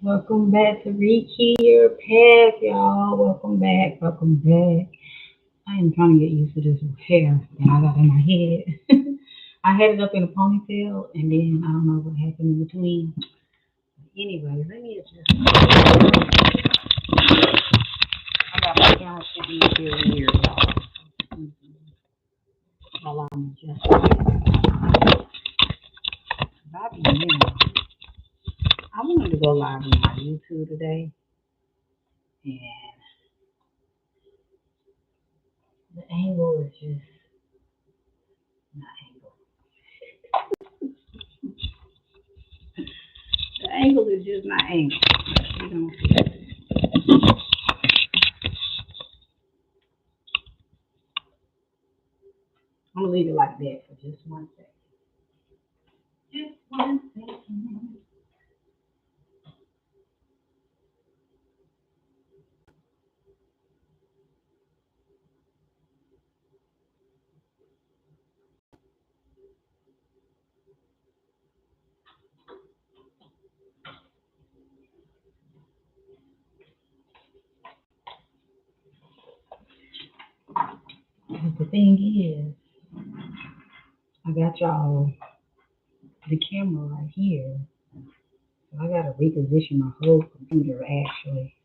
Welcome back to Rekey Your Path, y'all. Welcome back. Welcome back. I am trying to get used to this hair that I got in my head. I had it up in a ponytail, and then I don't know what happened in between. Anyway, let me adjust. I got my camera sitting up here weird, y'all. While I'm adjusting. Bobby, man, I wanted to go live on my YouTube today, and the angle is just not angle. The angle is just not angle. You know, I'm gonna leave it like that for just 1 second. Just 1 second. But the thing is, I got y'all the camera right here. So I gotta reposition my whole computer actually.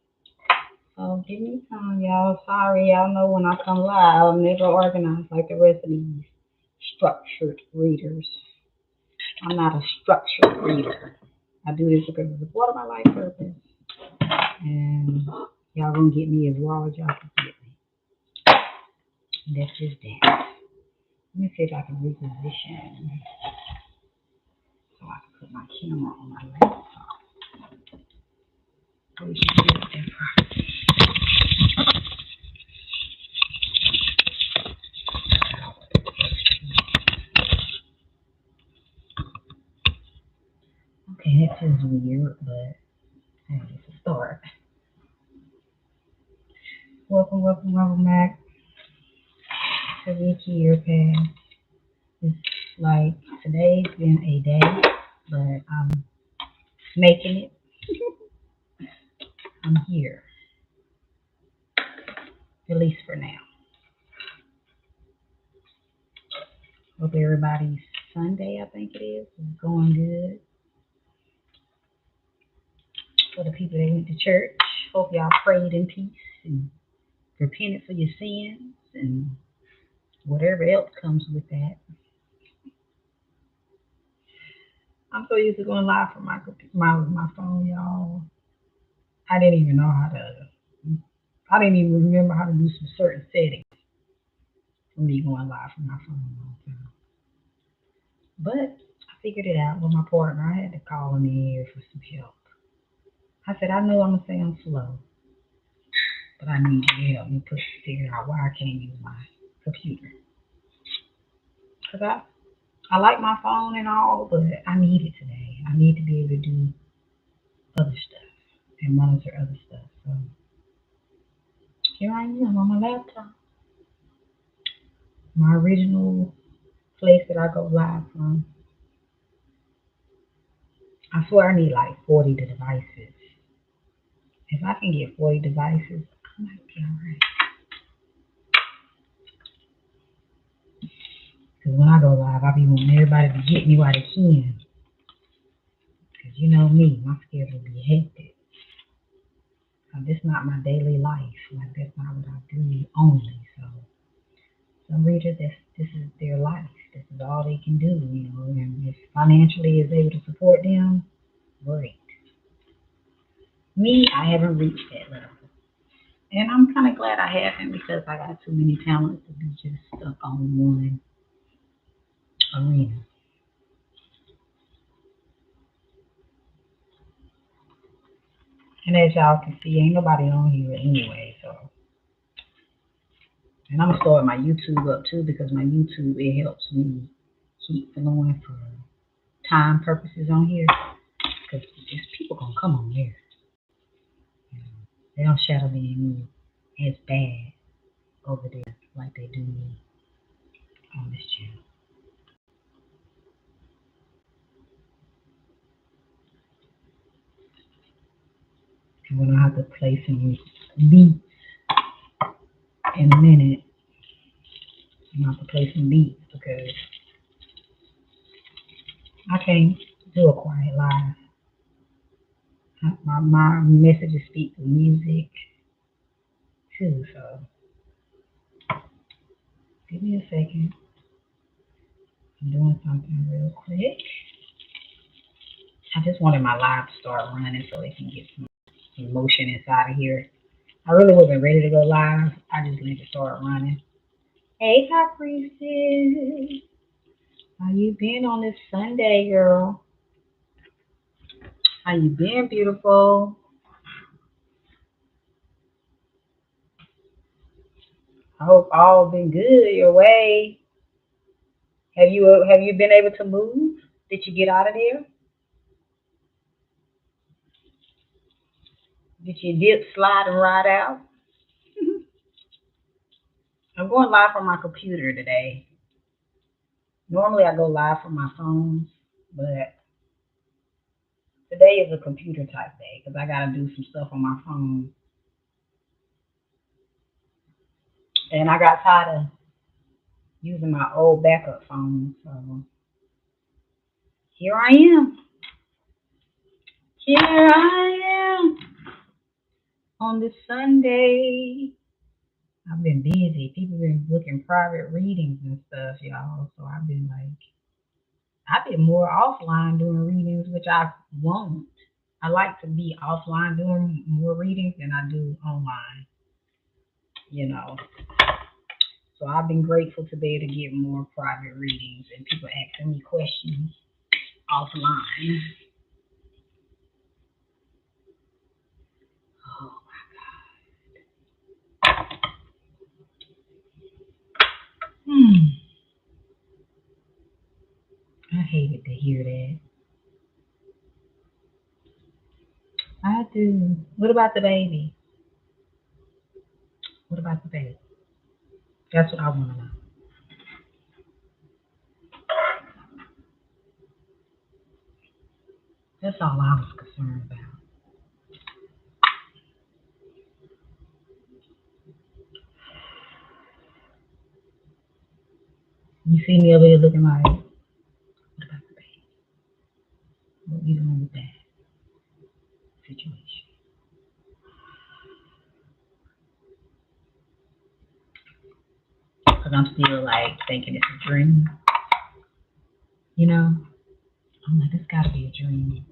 So give me time, y'all. Sorry, y'all know when I come live, I'm never organized like the rest of these structured readers. I'm not a structured reader. I do this because it's part of my life purpose. And y'all gonna get me as raw as y'all can get me. And that's just that. Let me see if I can reposition so I can put my camera on my laptop. So we can get that properly. Okay, that feels weird, but hey, it's a start. Welcome back to Rekey Your Path. It's like today's been a day, but I'm making it. I'm here, at least for now. Hope everybody's Sunday, I think it is going good. For the people that went to church, hope y'all prayed in peace and repented for your sins and whatever else comes with that. I'm so used to going live from my phone, y'all. I didn't even know how to. I didn't even remember how to do some certain settings for me going live from my phone all the time. But I figured it out with my partner. I had to call him in here for some help. I said, I know I'm gonna sound slow, but I need you to help me figure out why I can't use my computer. Cause I like my phone and all, but I need it today. I need to be able to do other stuff and monitor other stuff. So here I am on my laptop, my original place that I go live from. I swear I need like 40 devices. If I can get 40 devices, I might be alright. Because when I go live, I be wanting everybody to get me while they can. Because you know me, my schedule be hectic. This not my daily life. Like that's not what I do only. So some readers, this is their life. This is all they can do, you know. And if financially is able to support them, great. Me, I haven't reached that level. And I'm kind of glad I haven't because I got too many talents to be just stuck on one arena. And as y'all can see, ain't nobody on here anyway, so. And I'm gonna start my YouTube up too because my YouTube, it helps me keep flowing for time purposes on here. Because there's people gonna come on here. They don't shadow me as bad over there like they do me on this channel. I'm gonna have to play some beats in a minute. I'm gonna have to play some beats because I can't do a quiet live. My messages speak to music too, so give me a second. I'm doing something real quick. I just wanted my live to start running so it can get some emotion inside of here. I really wasn't ready to go live. I just let it start running. Hey, High Priestess. How you been on this Sunday, girl? How you been, beautiful? I hope all been good your way. Have you been able to move? Did you get out of there? Did you dip, slide, and ride out? I'm going live from my computer today. Normally I go live from my phone, but today is a computer type day because I gotta do some stuff on my phone. And I got tired of using my old backup phone, so here I am. Here I am on this Sunday. I've been busy. People been booking private readings and stuff, y'all. So I've been more offline doing readings, which I won't. I like to be offline doing more readings than I do online, you know. So I've been grateful to be able to get more private readings and people asking me questions offline. Oh my. I hated to hear that. I do. What about the baby? What about the baby? That's what I want to know. That's all I was concerned about. You see me over here looking like, what about the baby? What we doing with that situation? Because I'm still like thinking it's a dream, you know? I'm like, it's got to be a dream.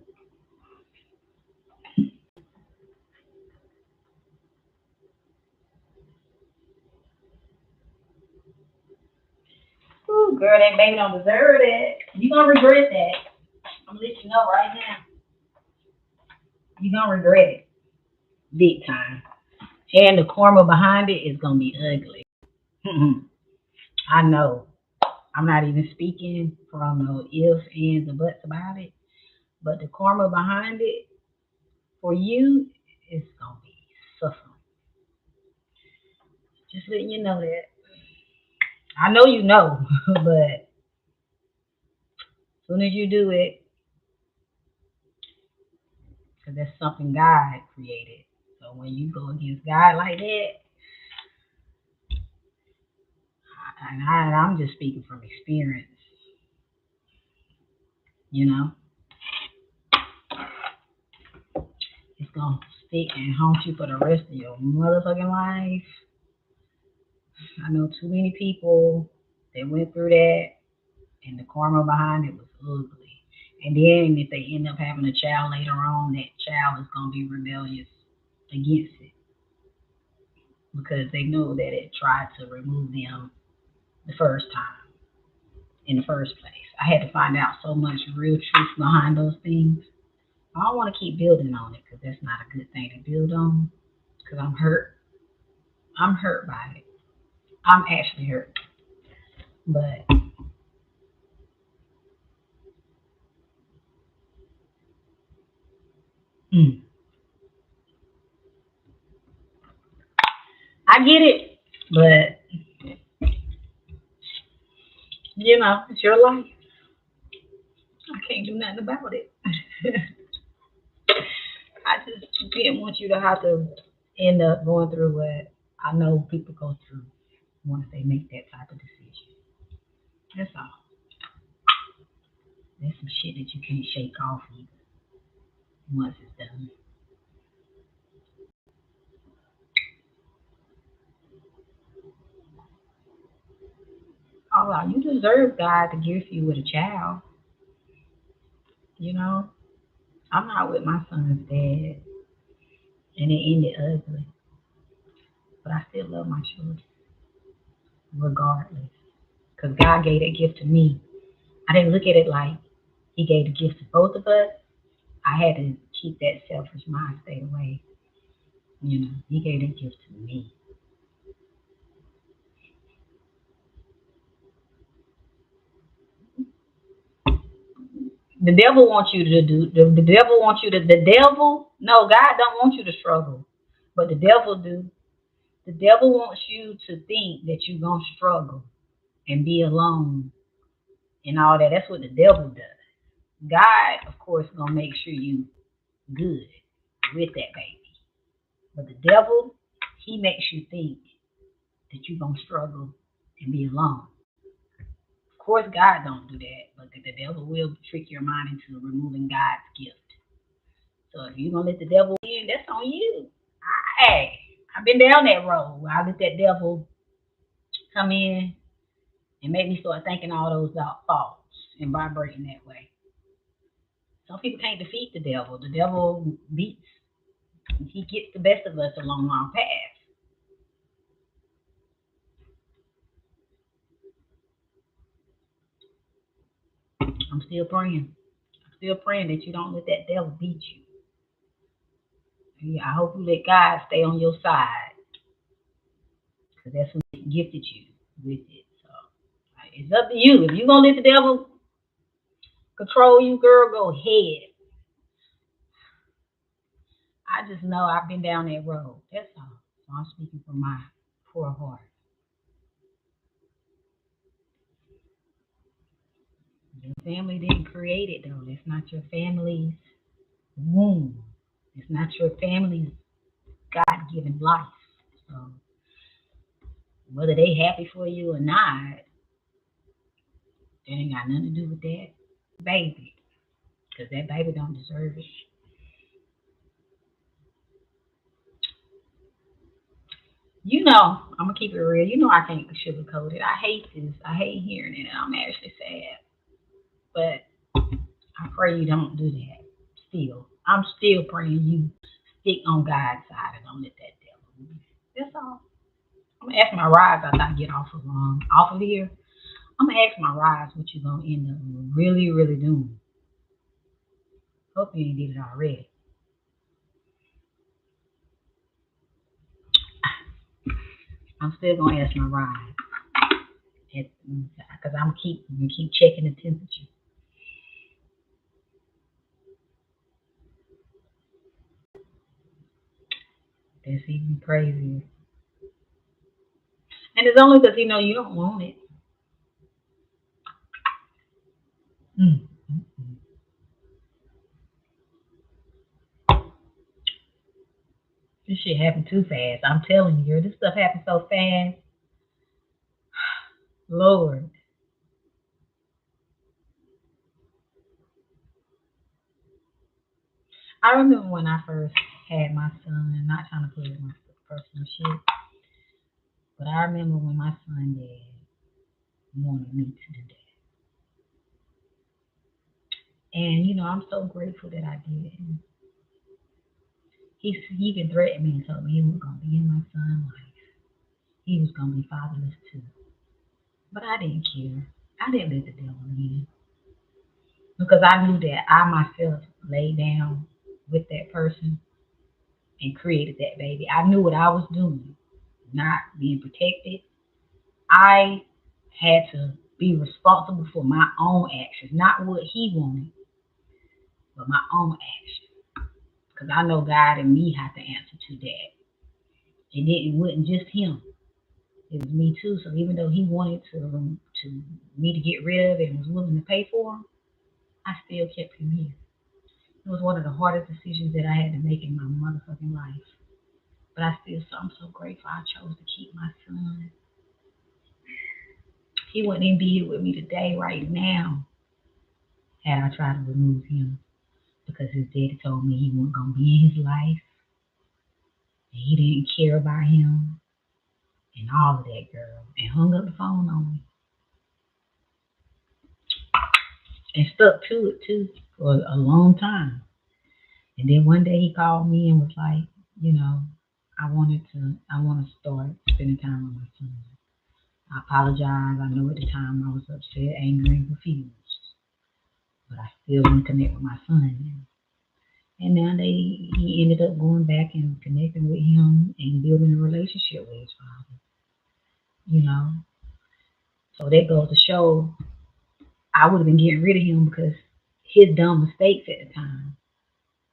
Ooh, girl, that baby don't deserve that. You gonna regret that. I'm gonna let you know right now. You gonna regret it. Big time. And the karma behind it is gonna be ugly. I know. I'm not even speaking from no ifs, ands, or buts about it. But the karma behind it for you is gonna be suffering. Just letting you know that. I know you know, but as soon as you do it, because that's something God created. So when you go against God like that, I'm just speaking from experience, you know, it's gonna stick and haunt you for the rest of your motherfucking life. I know too many people that went through that, and the karma behind it was ugly. And then if they end up having a child later on, that child is gonna be rebellious against it because they know that it tried to remove them the first time in the first place. I had to find out so much real truth behind those things. I don't want to keep building on it because that's not a good thing to build on because I'm hurt. I'm hurt by it. I'm actually hurt. But mm, I get it. But, you know, it's your life. I can't do nothing about it. I just didn't want you to have to end up going through what I know people go through once they make that type of decision. That's all. There's some shit that you can't shake off either once it's done. Oh, well, you deserve God to gift you with a child. You know, I'm not with my son's dad, and it ended ugly. But I still love my children, regardless. Because God gave that gift to me. I didn't look at it like He gave the gift to both of us. I had to keep that selfish mind state away. You know, He gave that gift to me. The devil wants you to do. The devil wants you to. The devil. No, God don't want you to struggle, but the devil do. The devil wants you to think that you're gonna struggle and be alone and all that. That's what the devil does. God, of course, gonna make sure you good with that baby. But the devil, he makes you think that you're gonna struggle and be alone. Of course, God don't do that, but the devil will trick your mind into removing God's gift. So if you're gonna let the devil in, that's on you. Hey, I've been down that road where I let that devil come in and make me start thinking all those thoughts and vibrating that way. Some people can't defeat the devil. The devil beats, he gets the best of us along our path. I'm still praying. I'm still praying that you don't let that devil beat you. Yeah, I hope you let God stay on your side because that's who gifted you with it. So it's up to you. If you're going to let the devil control you, girl, go ahead. I just know I've been down that road. That's all. So I'm speaking from my poor heart. Your family didn't create it, though. That's not your family's womb. It's not your family's God given life. So whether they happy for you or not, that ain't got nothing to do with that baby. Because that baby don't deserve it. You know, I'm gonna keep it real. You know I can't sugarcoat it. I hate this. I hate hearing it and I'm actually sad. But I pray you don't do that. Still. I'm still praying you stick on God's side and don't let that devil move. That's all. I'm gonna ask my rise after I get off of here. I'm gonna ask my rise what you gonna end up really, really doing. Hope you ain't did it already. I'm still gonna ask my rise because I'm keep checking the temperature. That's even crazier. And it's only because he know you don't want it. Mm. This shit happened too fast. I'm telling you, this stuff happened so fast. Lord, I remember when I first had my son, and not trying to put in my personal shit, but I remember when my son dad wanted me to do that. And I'm so grateful that I did. And he even threatened me and told me he was gonna be in my son's life. He was gonna be fatherless too. But I didn't care. I didn't let the devil in because I knew that I myself laid down with that person and created that baby. I knew what I was doing, not being protected. I had to be responsible for my own actions, not what he wanted, but my own actions. Because I know God and me have to answer to that. And it wasn't just him; it was me too. So even though he wanted to me to get rid of it and was willing to pay for him, I still kept him here. It was one of the hardest decisions that I had to make in my motherfucking life. But I'm so grateful I chose to keep my son. He wouldn't even be here with me today, right now, had I tried to remove him because his daddy told me he wasn't gonna be in his life and he didn't care about him and all of that, girl, and hung up the phone on me and stuck to it too for a long time. And then one day he called me and was like, you know, I want to start spending time with my son. I apologize. I know at the time I was upset, angry, and confused, but I still want to connect with my son now. And now he ended up going back and connecting with him and building a relationship with his father. You know, so that goes to show I would have been getting rid of him because his dumb mistakes at the time.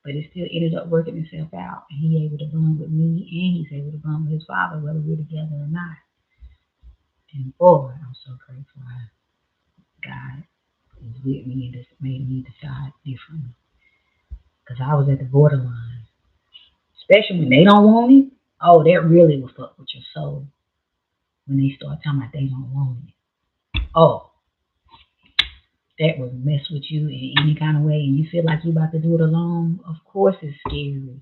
But it still ended up working itself out, and he able to bond with me, and he's able to bond with his father, whether we're together or not. And boy, I'm so grateful God is with me and just made me decide differently. Because I was at the borderline, especially when they don't want it. Oh, that really will fuck with your soul when they start talking about they don't want it. Oh, that will mess with you in any kind of way, and you feel like you're about to do it alone. Of course, it's scary.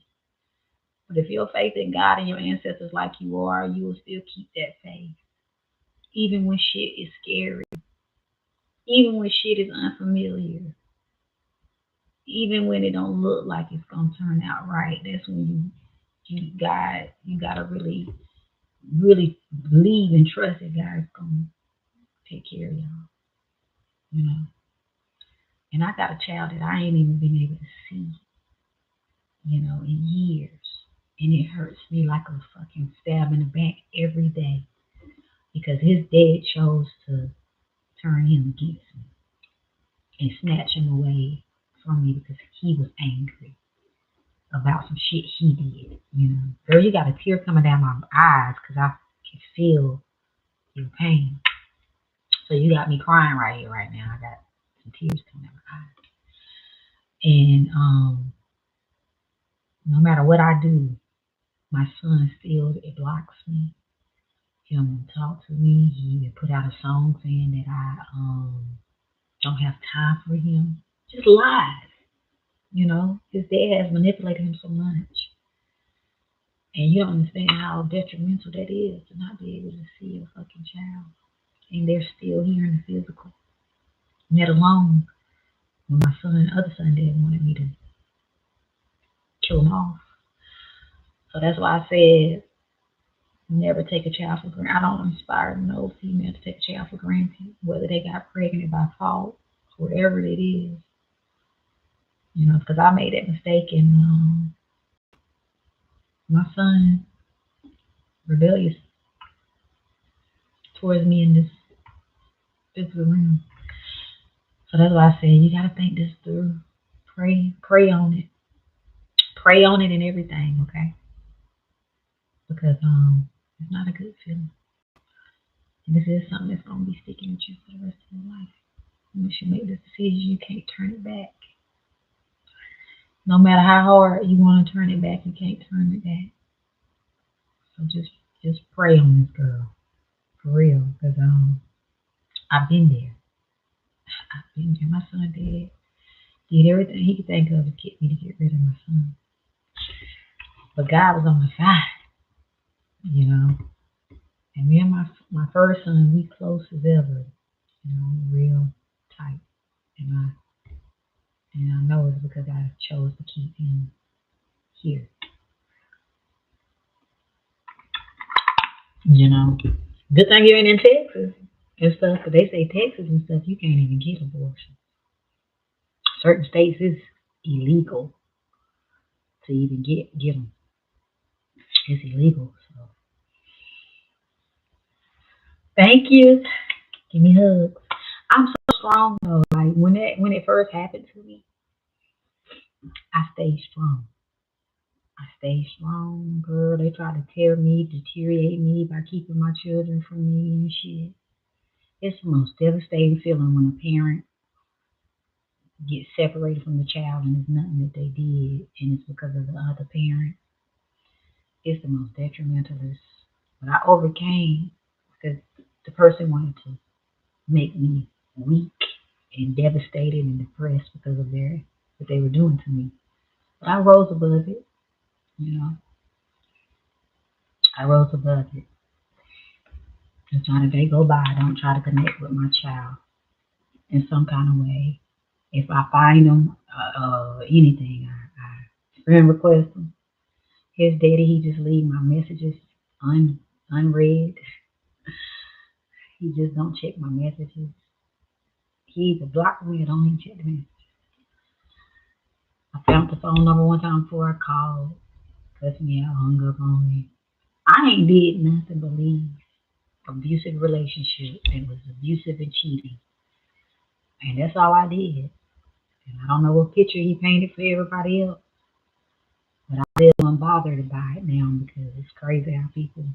But if your faith in God and your ancestors like you are, you will still keep that faith. Even when shit is scary, even when shit is unfamiliar, even when it don't look like it's gonna turn out right, that's when you gotta really believe and trust that God's gonna take care of y'all, you know. And I got a child that I ain't even been able to see, in years. And it hurts me like a fucking stab in the back every day because his dad chose to turn him against me and snatch him away from me because he was angry about some shit he did. Girl, you got a tear coming down my eyes because I can feel your pain. So you got me crying right here, right now. I got some tears coming down my eyes. And no matter what I do, my son still it blocks me. He don't want to talk to me. He even put out a song saying that I don't have time for him. Just lies. His dad has manipulated him so much. And you don't understand how detrimental that is to not be able to see your fucking child. And they're still here in the physical. Let alone when my other son dad wanted me to kill him off. So that's why I said never take a child for granted. I don't inspire no female to take a child for granted, whether they got pregnant by fault, whatever it is. Because I made that mistake and my son rebellious towards me in this physical realm. So that's why I said you gotta think this through. Pray on it. Pray on it and everything, okay? Because it's not a good feeling. And this is something that's gonna be sticking with you for the rest of your life. Once you make this decision, you can't turn it back. No matter how hard you want to turn it back, you can't turn it back. So just pray on this girl, for real, because I've been there. I've been there. My son did everything he could think of to get me to get rid of my son. But God was on my side. And me and my first son, we close as ever, real tight. And I know it's because I chose to keep him here. Good thing you ain't in Texas and stuff, because they say Texas and stuff, you can't even get abortion. Certain states it's illegal to even get them. It's illegal. So thank you. Give me hugs. I'm so strong though. Like when it first happened to me, I stayed strong. I stayed strong, girl. They tried to tear me, deteriorate me by keeping my children from me and shit. It's the most devastating feeling when a parent get separated from the child and it's nothing that they did and it's because of the other parent. It's the most detrimentalist. But I overcame because the person wanted to make me weak and devastated and depressed because of their what they were doing to me. But I rose above it, you know. I rose above it. Just trying to day go by, I don't try to connect with my child in some kind of way. If I find them, anything, I friend request them. His daddy, he just leave my messages unread. He just don't check my messages. He either block me or don't even check me. I found the phone number one time before I called. Cussed me out, hung up on me. I ain't did nothing but leave abusive relationship. It was abusive and cheating. And that's all I did. And I don't know what picture he painted for everybody else. But I still unbothered by it now because it's crazy how people,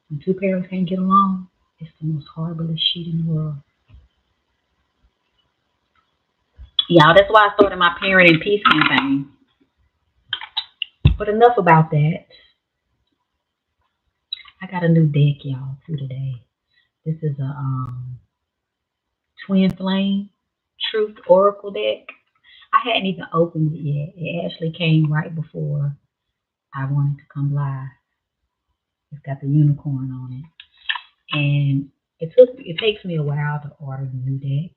when two parents can't get along, it's the most horriblest shit in the world. Yeah, that's why I started my Parenting Peace campaign. But enough about that. I got a new deck, y'all, too today. This is a Twin Flame Truth Oracle deck. I hadn't even opened it yet. It actually came right before I wanted to come live. It's got the unicorn on it. And it takes me a while to order the new decks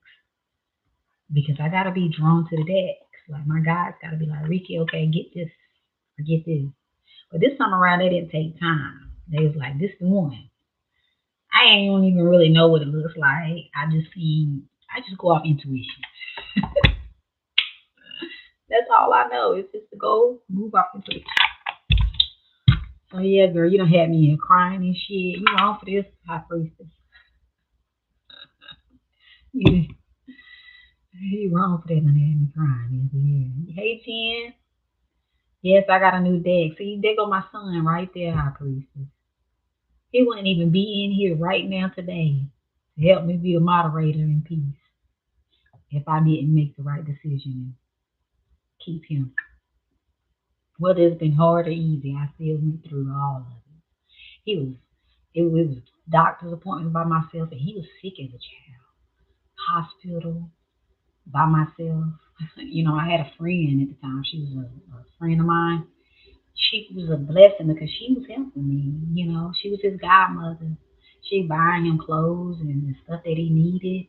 because I gotta be drawn to the decks. Like my guys gotta be like, Ricky, okay, get this or get this. But this time around they didn't take time. They was like, this the one. I ain't don't even really know what it looks like. I just go off intuition. That's all I know. It's just to go move off intuition. So yeah, girl, you don't have me here crying and shit. You wrong for this, high priestess. You, you wrong for that and have me crying. Yeah. Hey, Jen. Yes, I got a new deck. See, there go my son right there, high priestess. He wouldn't even be in here right now today to help me be a moderator in peace if I didn't make the right decision and keep him. Whether it's been hard or easy, I still went through all of it. He was, it was doctor's appointment by myself, and he was sick as a child. Hospital by myself. I had a friend at the time. She was a friend of mine. She was a blessing because she was helping me. She was his godmother. She buying him clothes and the stuff that he needed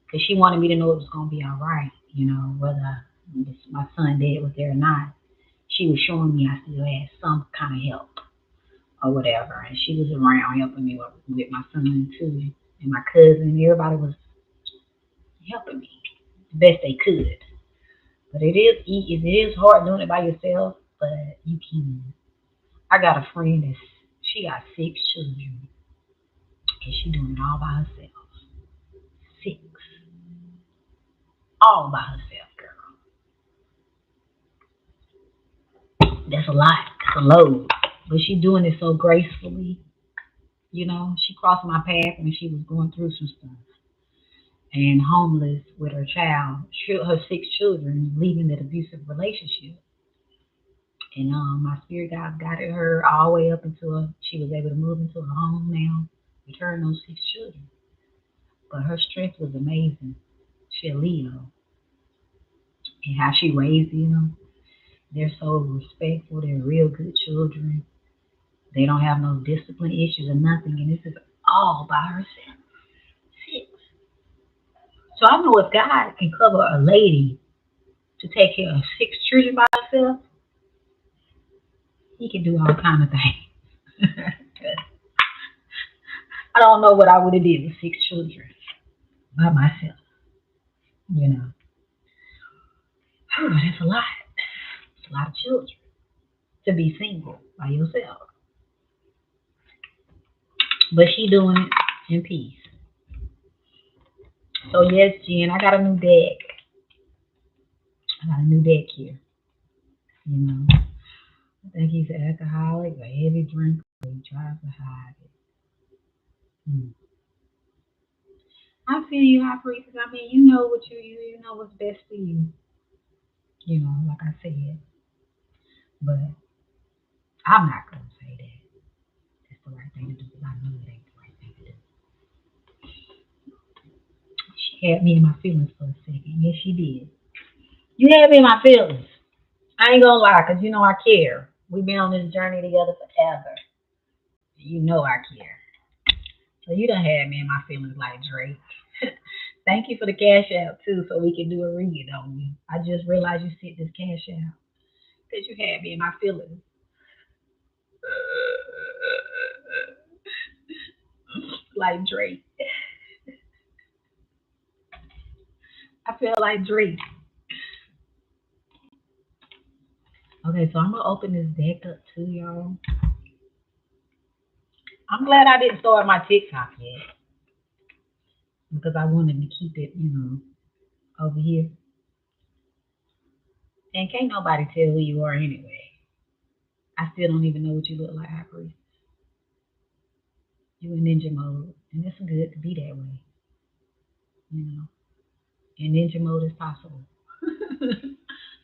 because she wanted me to know it was gonna be all right. Whether my son dad was there or not, she was showing me I still had some kind of help or whatever, and she was around helping me with my son too, and my cousin. Everybody was helping me the best they could. But it is hard doing it by yourself, but you can. I got a friend she got 6 children, and she doing it all by herself. 6, all by herself, girl. That's a lot. That's a load. But she doing it so gracefully. She crossed my path when she was going through some stuff and homeless with her child, her 6 children, leaving that abusive relationship. And my spirit guide guided her all the way up until she was able to move into a home now, return those 6 children. But her strength was amazing. She a Leo, and how she raised them. They're so respectful. They're real good children. They don't have no discipline issues or nothing. And this is all by herself. 6. So I know if God can cover a lady to take care of 6 children by herself, He can do all kind of things. I don't know what I would have did with 6 children by myself. You know, that's a lot. It's a lot of children to be single by yourself. But she doing it in peace. So yes, Jen, I got a new deck. I got a new deck here. I think he's an alcoholic, a heavy drinker, he tries to hide it. Hmm. I feel you, high priestess. I mean, you know what you know what's best for you. You know, like I said, but I'm not gonna say that it's the right thing to do because I know it ain't the right thing to do. She had me in my feelings for a second. Yes, she did. You had me in my feelings. I ain't gonna lie, cause you know I care. We've been on this journey together forever. You know I care. So you done had me in my feelings like Drake. Thank you for the cash out too, so we can do a read on you. I just realized you sent this cash out because you had me in my feelings. Like Drake. I feel like Drake. Okay, so I'm gonna open this deck up too, y'all. I'm glad I didn't start my TikTok yet because I wanted to keep it, over here. And can't nobody tell who you are anyway. I still don't even know what you look like, High Priest. You in ninja mode, and it's good to be that way, you know. And ninja mode is possible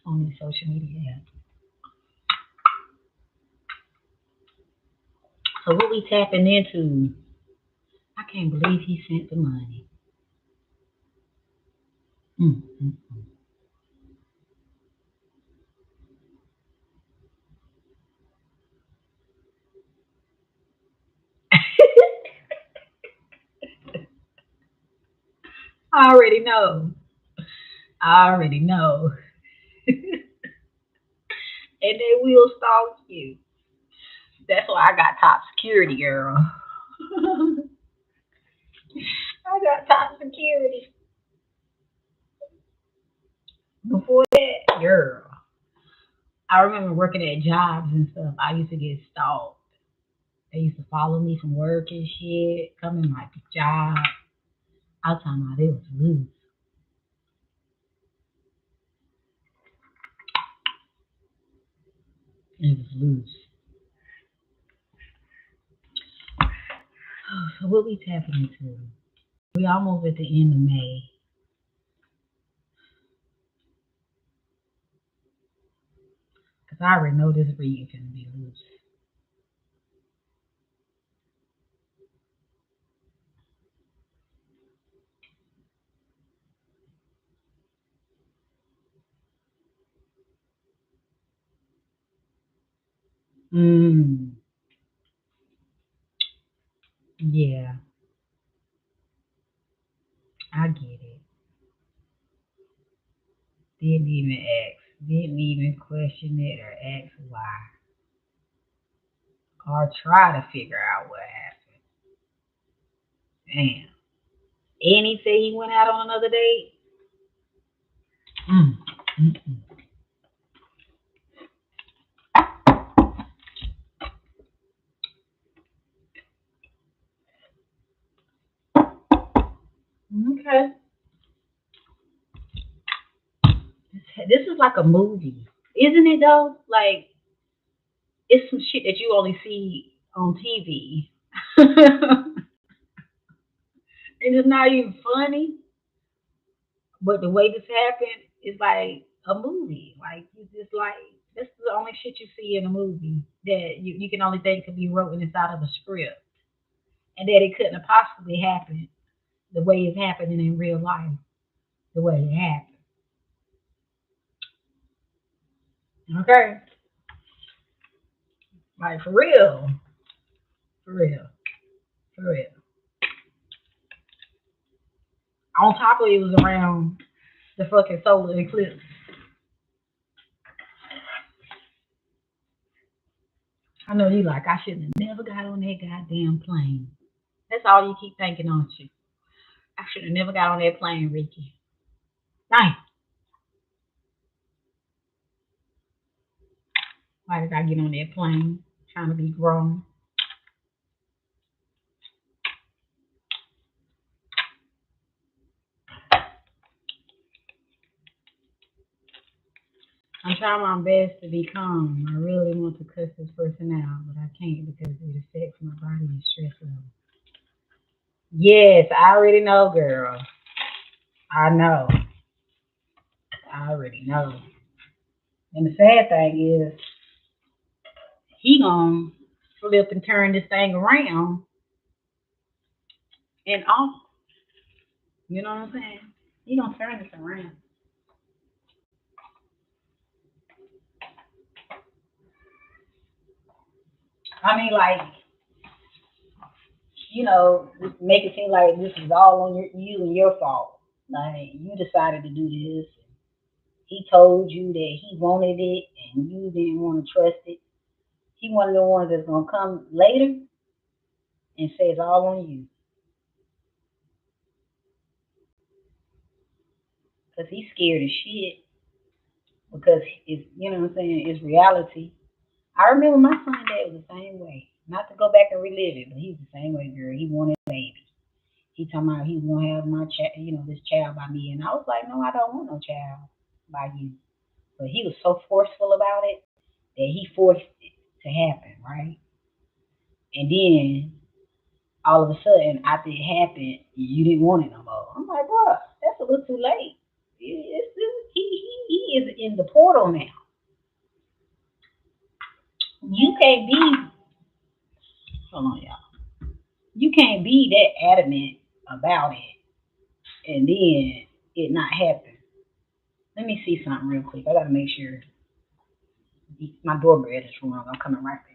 on these social media apps. So what we tapping into? I can't believe he sent the money. Mm, mm, mm. I already know. I already know. And they will stalk you. That's why I got top security, girl. I got top security. Before that, girl, I remember working at jobs and stuff. I used to get stalked. They used to follow me from work and shit, come in my job. I was talking about it was loose. It was loose. So what we tapping into? We almost at the end of May. Cause I already know this reading gonna be loose. Mm, yeah, I get it. Didn't even ask. Didn't even question it or ask why. Or try to figure out what happened. Damn. And he said he went out on another date? Mm, mm, okay. This is like a movie. Isn't it though? Like, it's some shit that you only see on TV. And it's not even funny. But the way this happened is like a movie. Like, you just like, this is the only shit you see in a movie that you can only think could be written inside of a script. And that it couldn't have possibly happened the way it's happening in real life, the way it happened. Okay? Like, for real. For real. For real. On top of it was around the fucking solar eclipse. I know you like, I should have never got on that goddamn plane. That's all you keep thinking, aren't you? I should have never got on that plane, Ricky. Nice. Why did I get on that plane? Trying to be grown. I'm trying my best to be calm. I really want to cuss this person out, but I can't because it affects my body and stress level. Yes, I already know, girl. I know. I already know. And the sad thing is, he gonna flip and turn this thing around and off. You know what I'm saying? He gonna turn this around. I mean, like, make it seem like this is all on you and your fault. Like, you decided to do this. He told you that he wanted it and you didn't want to trust it. He one of the ones that's gonna come later and say it's all on you because he's scared as shit because it's what I'm saying, it's reality. I remember my son dad was the same way. Not to go back and relive it, but he was the same way, girl. He wanted a baby. He talking about he was gonna have my child, this child by me, and I was like, no, I don't want no child by you. But he was so forceful about it that he forced it to happen, right? And then all of a sudden, after it happened, you didn't want it no more. I'm like, bro, that's a little too late. He is in the portal now. You can't be, hold on, y'all. You can't be that adamant about it and then it not happen. Let me see something real quick. I gotta make sure my doorbell is wrong. I'm coming right back.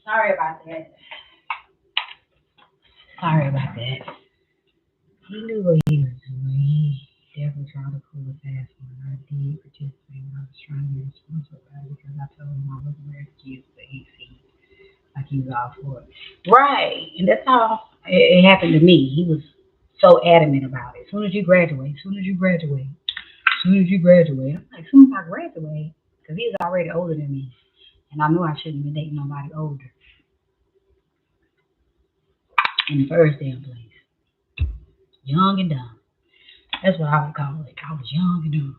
Sorry about that. Sorry about that. He knew what he was doing. He definitely tried to pull a fast one. I did participate. I was trying to be responsible about it because I told him I wasn't going to excuse, but he seemed like he was all for it. Right. And that's how, It happened to me. He was so adamant about it. As soon as you graduate, as soon as you graduate, as soon as you graduate. I'm like, as soon as I graduate, because he was already older than me, and I knew I shouldn't have been dating nobody older in the first damn place. Young and dumb. That's what I would call it. I was young and dumb.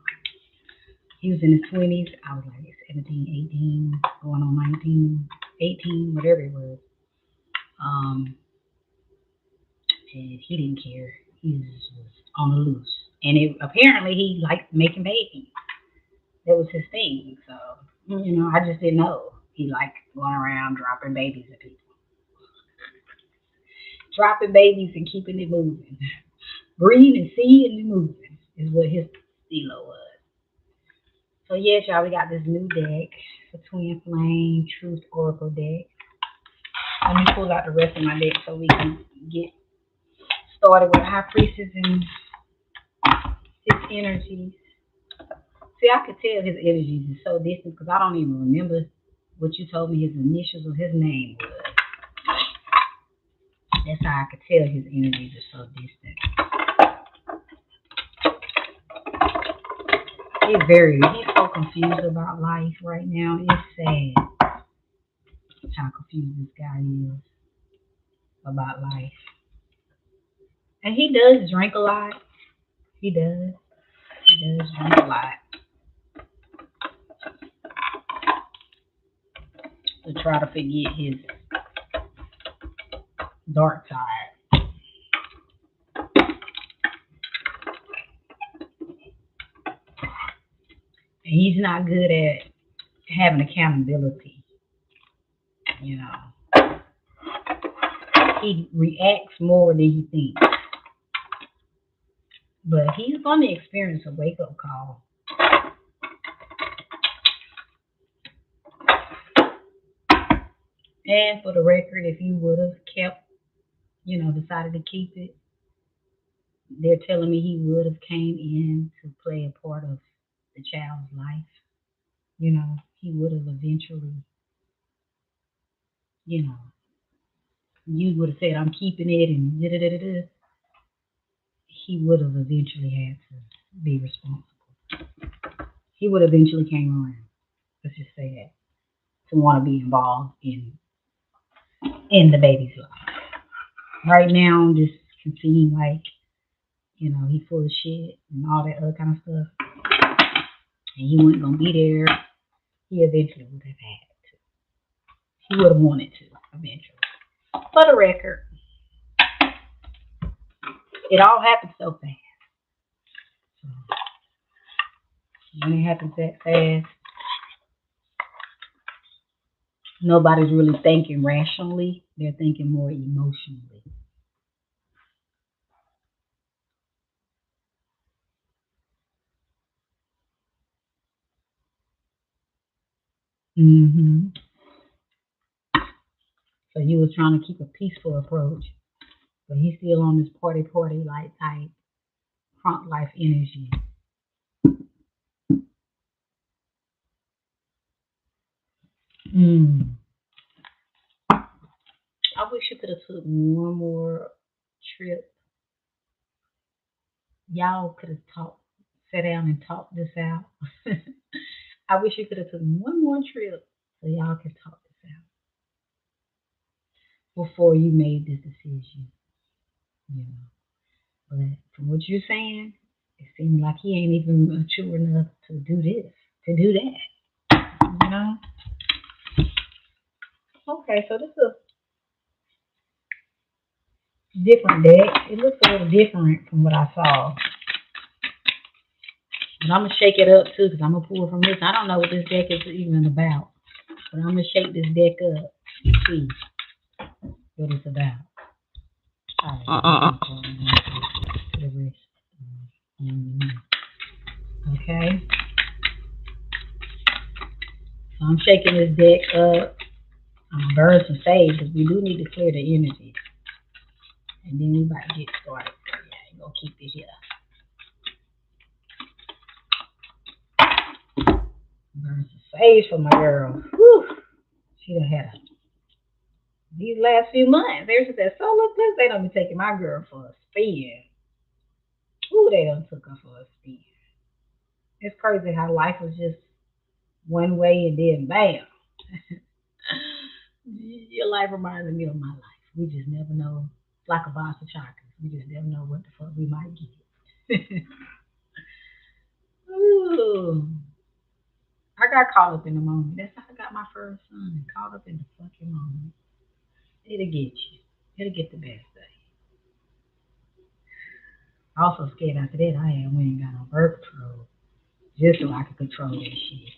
He was in his 20s. I was like 17, 18, going on 19, 18, whatever it was. Um, and he didn't care. He was on the loose. And apparently he liked making babies. That was his thing. So, I just didn't know. He liked going around dropping babies at people. Dropping babies and keeping it moving. Breathe and see and moving is what his stilo was. So yes, y'all, we got this new deck, the Twin Flame Truth Oracle deck. Let me pull out the rest of my deck so we can get started with High Priestess and his energies. See, I could tell his energies is so distant because I don't even remember what you told me his initials or his name was. That's how I could tell his energies are so distant. He's so confused about life right now. It's sad how confused this guy is about life. And he does drink a lot. He does. He does drink a lot. To try to forget his dark side. And he's not good at having accountability. He reacts more than he thinks. But he's going to experience a wake-up call. And for the record, if you would have kept, decided to keep it, they're telling me he would have came in to play a part of the child's life. He would have eventually, you would have said, I'm keeping it, and da-da-da-da-da. He would have eventually had to be responsible. He would have eventually came around, let's just say that, to want to be involved in the baby's life. Right now, this can seem like, he's full of shit and all that other kind of stuff. And he wasn't going to be there. He eventually would have had to. He would have wanted to, eventually. For the record, it all happened so fast. So, when it happens that fast, nobody's really thinking rationally. They're thinking more emotionally. Mm-hmm. So he was trying to keep a peaceful approach, but he's still on this party like type front life energy. I wish you could have took one more trip. Y'all could have sat down and talked this out. I wish you could have took one more trip so y'all could talk this out before you made this decision. But from what you're saying, it seems like he ain't even mature enough to do this, to do that. Okay, so this is a different deck. It looks a little different from what I saw. But I'm going to shake it up too because I'm going to pull from this. I don't know what this deck is even about. But I'm going to shake this deck up and see what it's about. All right. Okay. So I'm shaking this deck up. I'm going to burn some sage because we do need to clear the energy. And then we about to get started. Yeah, I'm going to keep this here. Burn some sage for my girl. Whew. She done had a These last few months, there's just that solo clip. They don't be taking my girl for a spin. Ooh, they done took her for a spin. It's crazy how life was just one way and then bam. Your life reminds me of my life. We just never know. It's like a box of chocolates. We just never know what the fuck we might get. Ooh. I got caught up in the moment. That's how I got my first son. Caught up in the fucking moment. It'll get you. It'll get the best of you. Also scared after that I had went and got on birth control just so I could control that shit.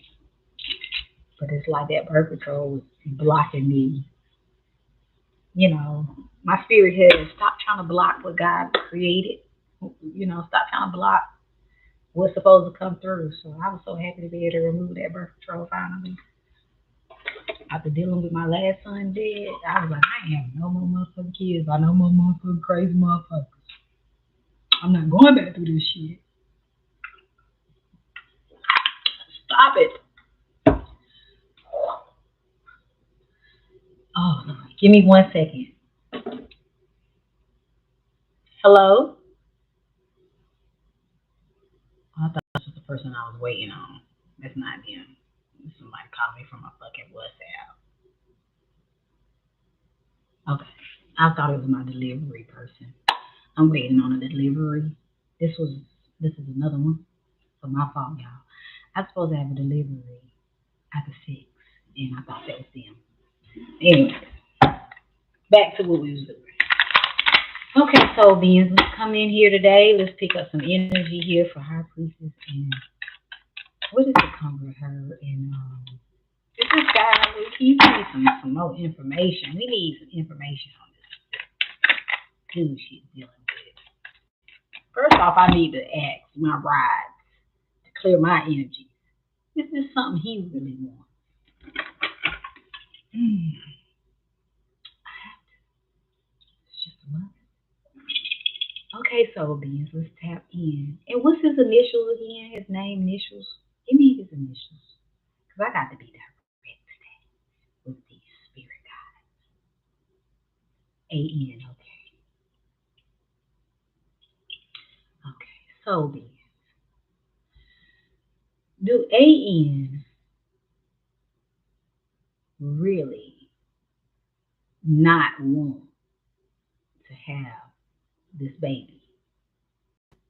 But it's like that birth control was blocking me. You know, my spirit had stopped trying to block what God created. Stop trying to block what's supposed to come through. So I was so happy to be able to remove that birth control finally. After dealing with my last son dead, I was like, I ain't having no more motherfucking kids by no more motherfucking crazy motherfuckers. I'm not going back through this shit. Stop it. Oh, Lord. Give me 1 second. Hello? Oh, I thought this was the person I was waiting on. That's not them. Somebody called me from a fucking WhatsApp. Okay. I thought it was my delivery person. I'm waiting on a delivery. This is another one. So my fault, y'all. I was supposed to have a delivery after 6, and I thought that was them. Anyway, back to what we was doing. Okay, so beings, let's come in here today. Let's pick up some energy here for High Priestess. And what is the comfort her? And this is guy. You need some more information. We need some information on this dude she's dealing with. First off, I need to ask my ride to clear my energy. Is this something he really wants? It's just a month. Okay, so beings, let's tap in. And what's his initials again? His name initials? Give me his initials. Because I got to be direct today with these spirit guides. A-N, okay. Okay, so beings. Do A-N really not want to have this baby?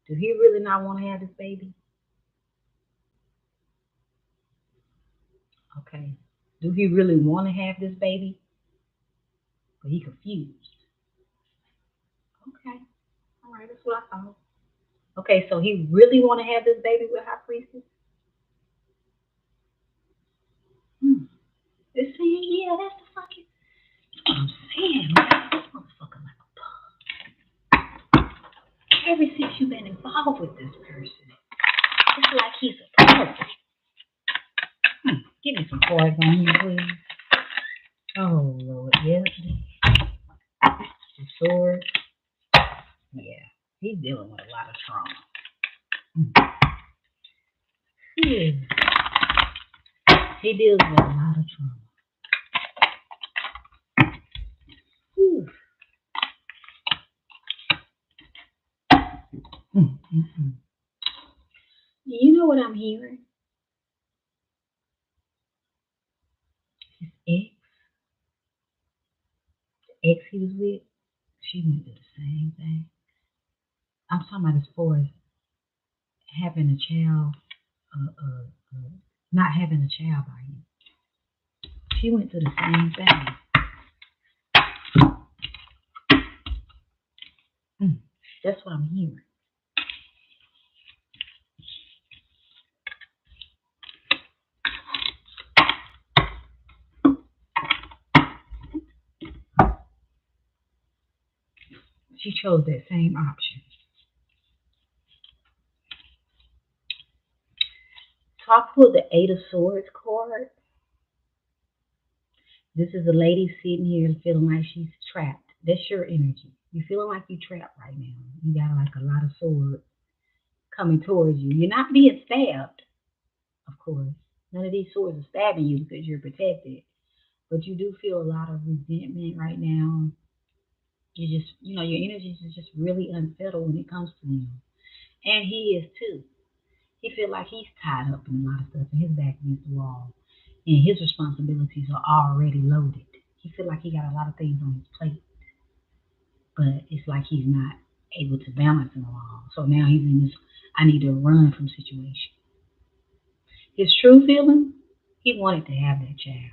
Do he really not want to have this baby? Okay. Do he really want to have this baby? But he confused. Okay. All right, that's what I thought. Okay, so he really want to have this baby with High Priestess? Hmm. They're saying, yeah, that's the fucking. That's what I'm saying, man. This motherfucker like a pug. Ever since you've been involved with this person, it's like he's a pug. Give me some cards on here, please. Oh, Lord, yes. The sword. Yeah, he's dealing with a lot of trauma. Yeah. He deals with a lot of trauma. Whew. Mm-hmm. You know what I'm hearing? His ex he was with, she went through the same thing. I'm talking about as far as having a child, not having a child by him. She went through the same thing. That's what I'm hearing. She chose that same option. So I pulled the Eight of Swords card. This is a lady sitting here and feeling like she's trapped. That's your energy. You're feeling like you're trapped right now. You got like a lot of swords coming towards you. You're not being stabbed, of course. None of these swords are stabbing you because you're protected. but you do feel a lot of resentment right now. You just, your energy is just really unsettled when it comes to him, and he is too. He feel like he's tied up in a lot of stuff, and his back against the wall, and his responsibilities are already loaded. He feel like he got a lot of things on his plate, but it's like he's not able to balance them all. So now he's in this I need to run from situation. His true feeling, he wanted to have that child.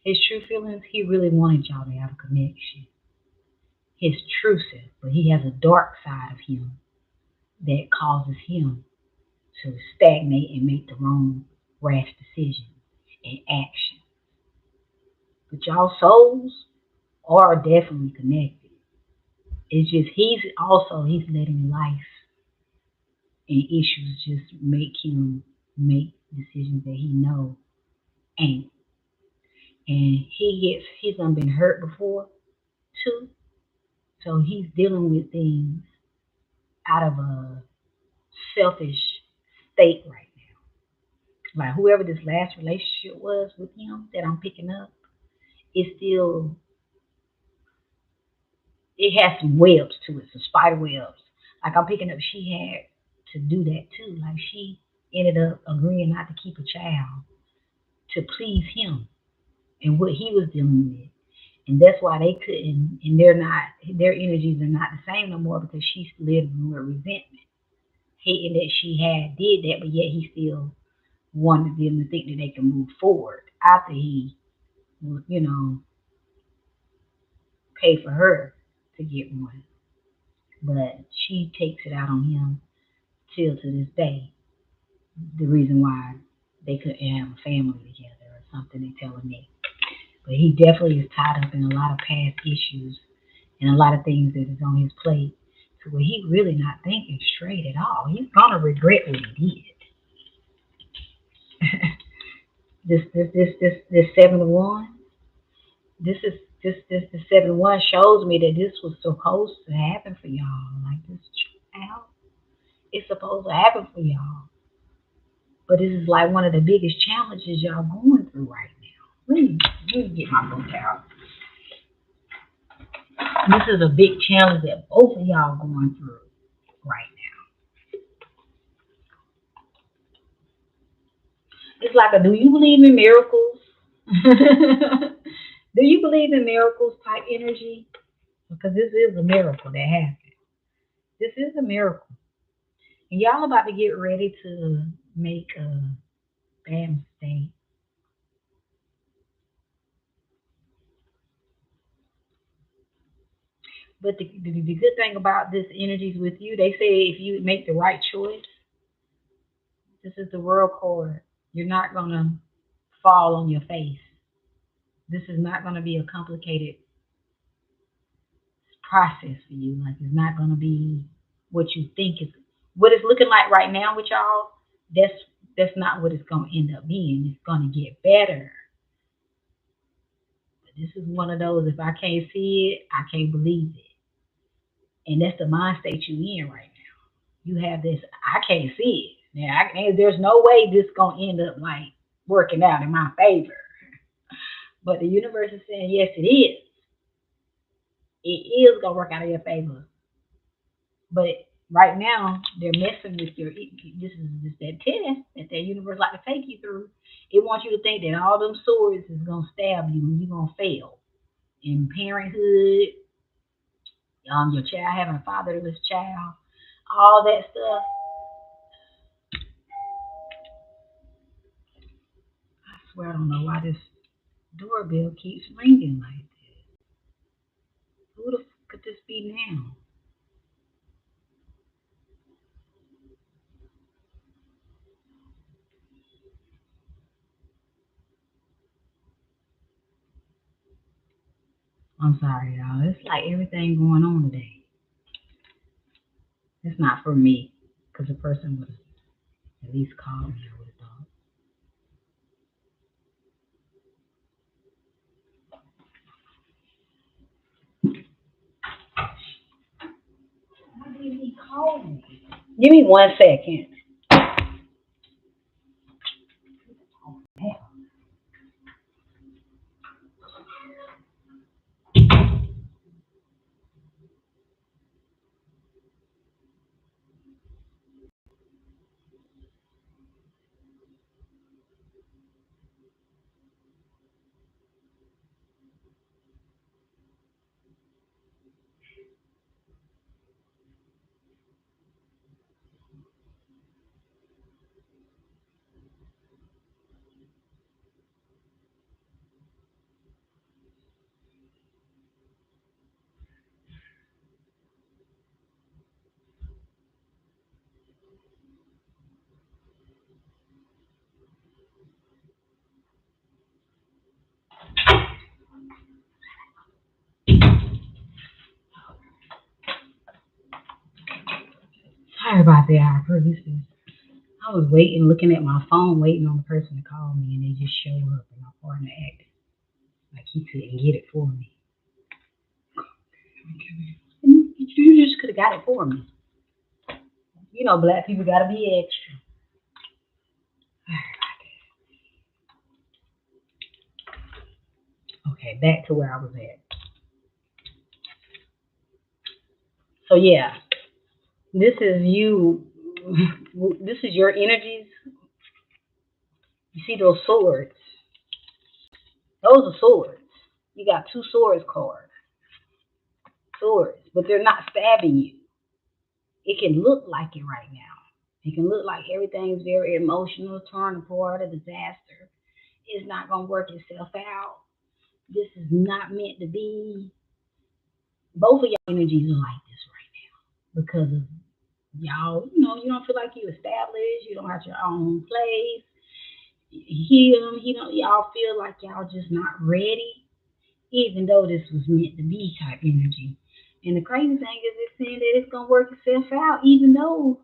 His true feelings, he really wanted y'all to have a connection. His true self, but he has a dark side of him that causes him to stagnate and make the wrong rash decisions and action. But y'all souls are definitely connected. It's just he's letting life and issues just make him make decisions that he know ain't. And he's done been hurt before too. So he's dealing with things out of a selfish state right now. Like whoever this last relationship was with him that I'm picking up, it still it has some webs to it, some spider webs. Like I'm picking up, she had to do that too. Like she ended up agreeing not to keep a child to please him and what he was dealing with. And that's why they couldn't, and their energies are not the same no more because she's living with resentment, hating that she had did that, but yet he still wanted them to think that they can move forward after he, you know, paid for her to get one. But she takes it out on him till to this day. The reason why they couldn't have a family together or something, they telling me. But he definitely is tied up in a lot of past issues and a lot of things that is on his plate to where he really not thinking straight at all. He's gonna regret what he did. This 7-1. This the 7-1 shows me that this was supposed to happen for y'all. Like this child, it's supposed to happen for y'all. But this is like one of the biggest challenges y'all going through right now. Let me get my book out. This is a big challenge that both of y'all going through right now. It's like a do you believe in miracles? Do you believe in miracles type energy? Because this is a miracle that happened. This is a miracle. And y'all about to get ready to make a bad mistake. But the good thing about this energies with you, they say if you make the right choice, this is the world card. You're not gonna fall on your face. This is not gonna be a complicated process for you. Like it's not gonna be what you think is what it's looking like right now with y'all. That's that's not what it's gonna end up being. It's gonna get better. But this is one of those. If I can't see it, I can't believe it. And that's the mind state you in right now. You have this. I can't see it. Now, there's no way this gonna end up like working out in my favor. But the universe is saying yes, it is. It is gonna work out in your favor. But right now, they're messing with your. This is just that test that the universe like to take you through. It wants you to think that all them swords is gonna stab you and you're gonna fail in parenthood. Your child having a fatherless child, all that stuff. I swear I don't know why this doorbell keeps ringing like this. Who the f- could this be now? I'm sorry, y'all. It's like everything going on today. It's not for me, because the person would have at least called me. I would have thought. Why did he call me? Give me 1 second. Sorry about that, Harper. I was waiting, looking at my phone, waiting on the person to call me, and they just showed up, and my partner acted like he couldn't get it for me. And you just could have got it for me. You know, black people gotta be extra. Okay, back to where I was at. So yeah, this is you. This is your energies. You see those swords? Those are swords. You got two swords cards. Swords, but they're not stabbing you. It can look like it right now. It can look like everything's very emotional, torn apart, a disaster. It's not gonna work itself out. This is not meant to be. Both of y'all energies are like this right now because of y'all. You know, you don't feel like you established. You don't have your own place. Him, you know, y'all feel like y'all just not ready, even though this was meant to be type energy. And the crazy thing is, it's saying that it's gonna work itself out, even though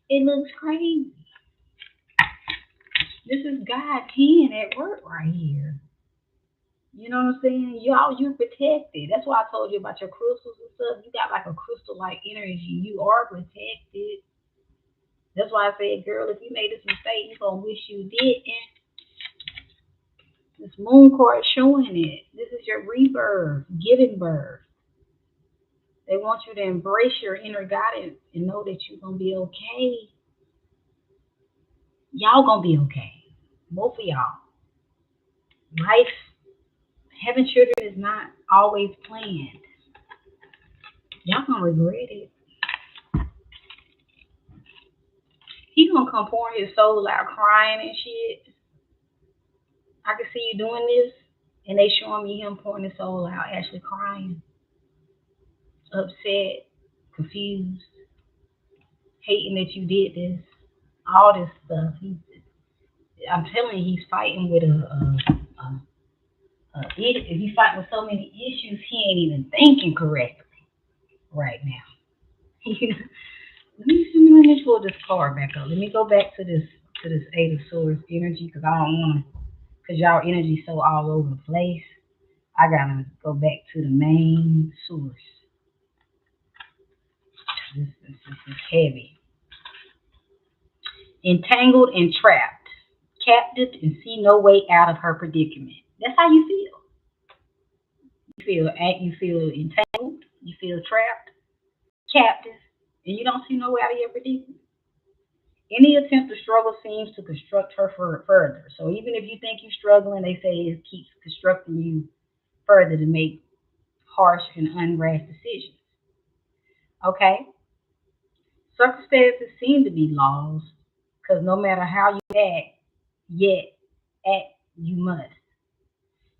it looks crazy. This is God's hand at work right here. You know what I'm saying? Y'all, you're protected. That's why I told you about your crystals and stuff. You got like a crystal-like energy. You are protected. That's why I said, girl, if you made this mistake, you're gonna wish you didn't. This moon card showing it. This is your rebirth, giving birth. They want you to embrace your inner guidance and know that you're gonna be okay. Y'all gonna be okay. Both of y'all. Life, having children is not always planned. Y'all gonna regret it. He gonna come pouring his soul out crying and shit. I can see you doing this, and they showing me him pouring his soul out, actually crying, upset, confused, hating that you did this, all this stuff. I'm telling you, he's fighting with he's fighting with so many issues. He ain't even thinking correctly right now. Let me pull this card back up. Let me go back to this Eight of Swords energy because I don't want to. Because y'all energy so all over the place. I gotta go back to the main source. This is heavy. Entangled and trapped, captive and see no way out of her predicament. That's how you feel. You feel entangled, you feel trapped, captive, and you don't see no way out of your predicament. Any attempt to struggle seems to construct her further. So even if you think you're struggling, they say it keeps constructing you further to make harsh and unrash decisions. Okay? Circumstances seem to be laws because no matter how you act, yet act you must.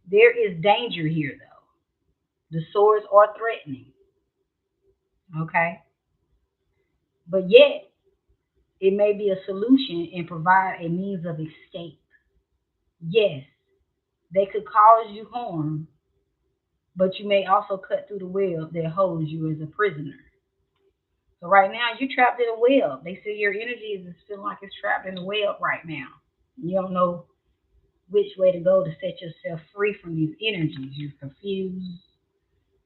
There is danger here, though. The swords are threatening. Okay? But yet, it may be a solution and provide a means of escape. Yes, they could cause you harm, but you may also cut through the web that holds you as a prisoner. So right now, you're trapped in a web. They say your energy is feeling like it's trapped in a web right now. You don't know which way to go to set yourself free from these energies. You're confused.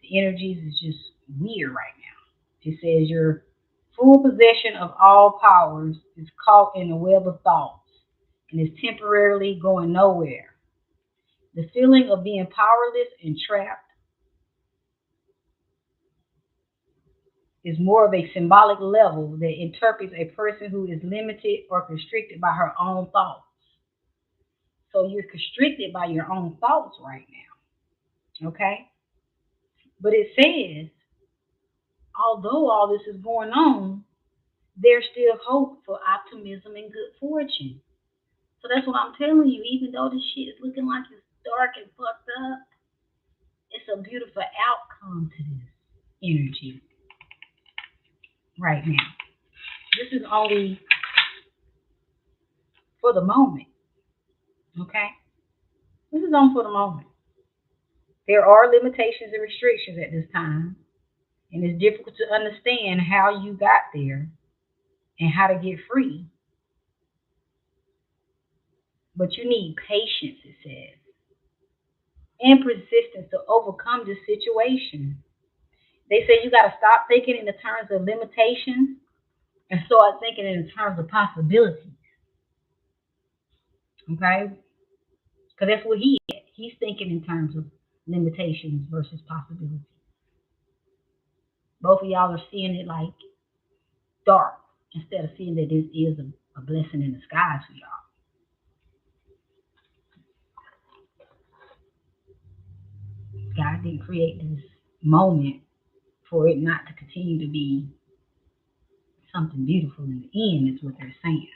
The energies is just weird right now. It says your full possession of all powers is caught in a web of thoughts and is temporarily going nowhere. The feeling of being powerless and trapped is more of a symbolic level that interprets a person who is limited or constricted by her own thoughts. So you're constricted by your own thoughts right now. Okay? But it says, although all this is going on, there's still hope for optimism and good fortune. So that's what I'm telling you. Even though this shit is looking like it's dark and fucked up, it's a beautiful outcome to this energy right now. This is only for the moment. Okay? This is on for the moment. There are limitations and restrictions at this time, and it's difficult to understand how you got there and how to get free. But you need patience, it says, and persistence to overcome this situation. They say you got to stop thinking in the terms of limitations and start thinking in terms of possibilities. Okay? Because that's what he's thinking in terms of limitations versus possibilities. Both of y'all are seeing it like dark instead of seeing that this is a blessing in disguise for y'all. God didn't create this moment for it not to continue to be something beautiful in the end, is what they're saying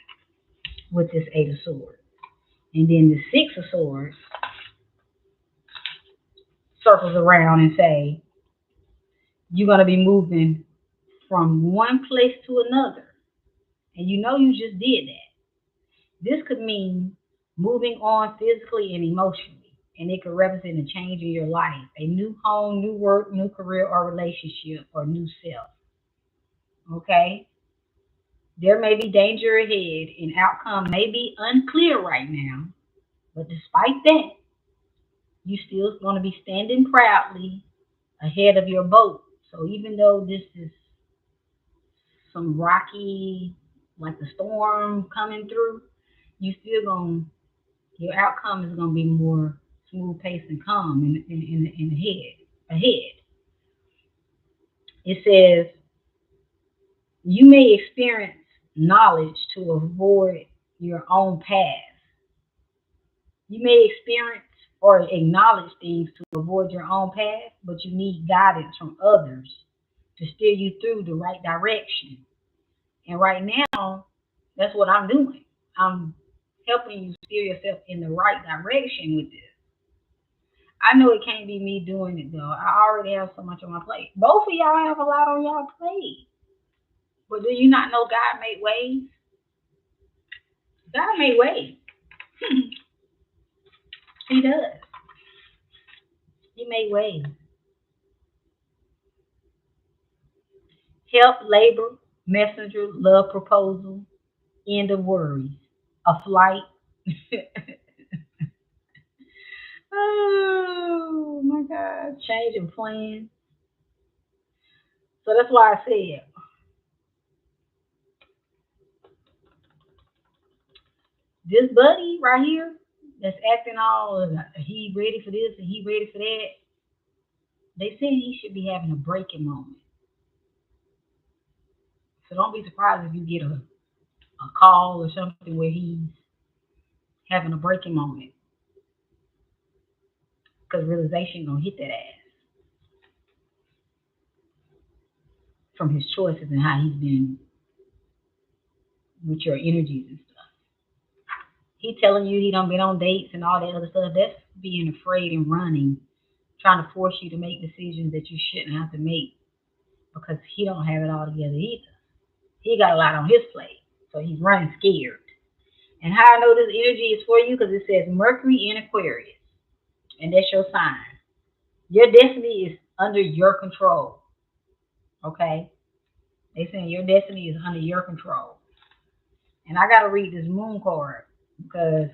with this Eight of Swords. And then the Six of Swords circles around and say, you're going to be moving from one place to another. And you know you just did that. This could mean moving on physically and emotionally. And it could represent a change in your life, a new home, new work, new career or relationship, or new self. Okay? There may be danger ahead and outcome may be unclear right now. But despite that, you still going to be standing proudly ahead of your boat. So even though this is some rocky, like the storm coming through, you still going your outcome is going to be more smooth paced and calm in ahead. It says you may experience knowledge to avoid your own path. You may experience or acknowledge things to avoid your own path, but you need guidance from others to steer you through the right direction. And right now, that's what I'm doing. I'm helping you steer yourself in the right direction with this. I know it can't be me doing it though. I already have so much on my plate. Both of y'all have a lot on y'all plate. But do you not know God made ways? God made ways. He does. He made ways. Help, labor, messenger, love proposal, end of worries, a flight. Oh my God, change of plans. So that's why I said this buddy right here that's acting all he ready for this and he ready for that. They said he should be having a breaking moment. So don't be surprised if you get a call or something where he's having a breaking moment. Because realization gonna hit that ass from his choices and how he's been with your energies and stuff. He telling you he done been on dates and all that other stuff. That's being afraid and running, trying to force you to make decisions that you shouldn't have to make because he don't have it all together either. He got a lot on his plate, so he's running scared. And how I know this energy is for you because it says Mercury in Aquarius, and that's your sign. Your destiny is under your control. Okay? They saying your destiny is under your control. And I gotta read this moon card because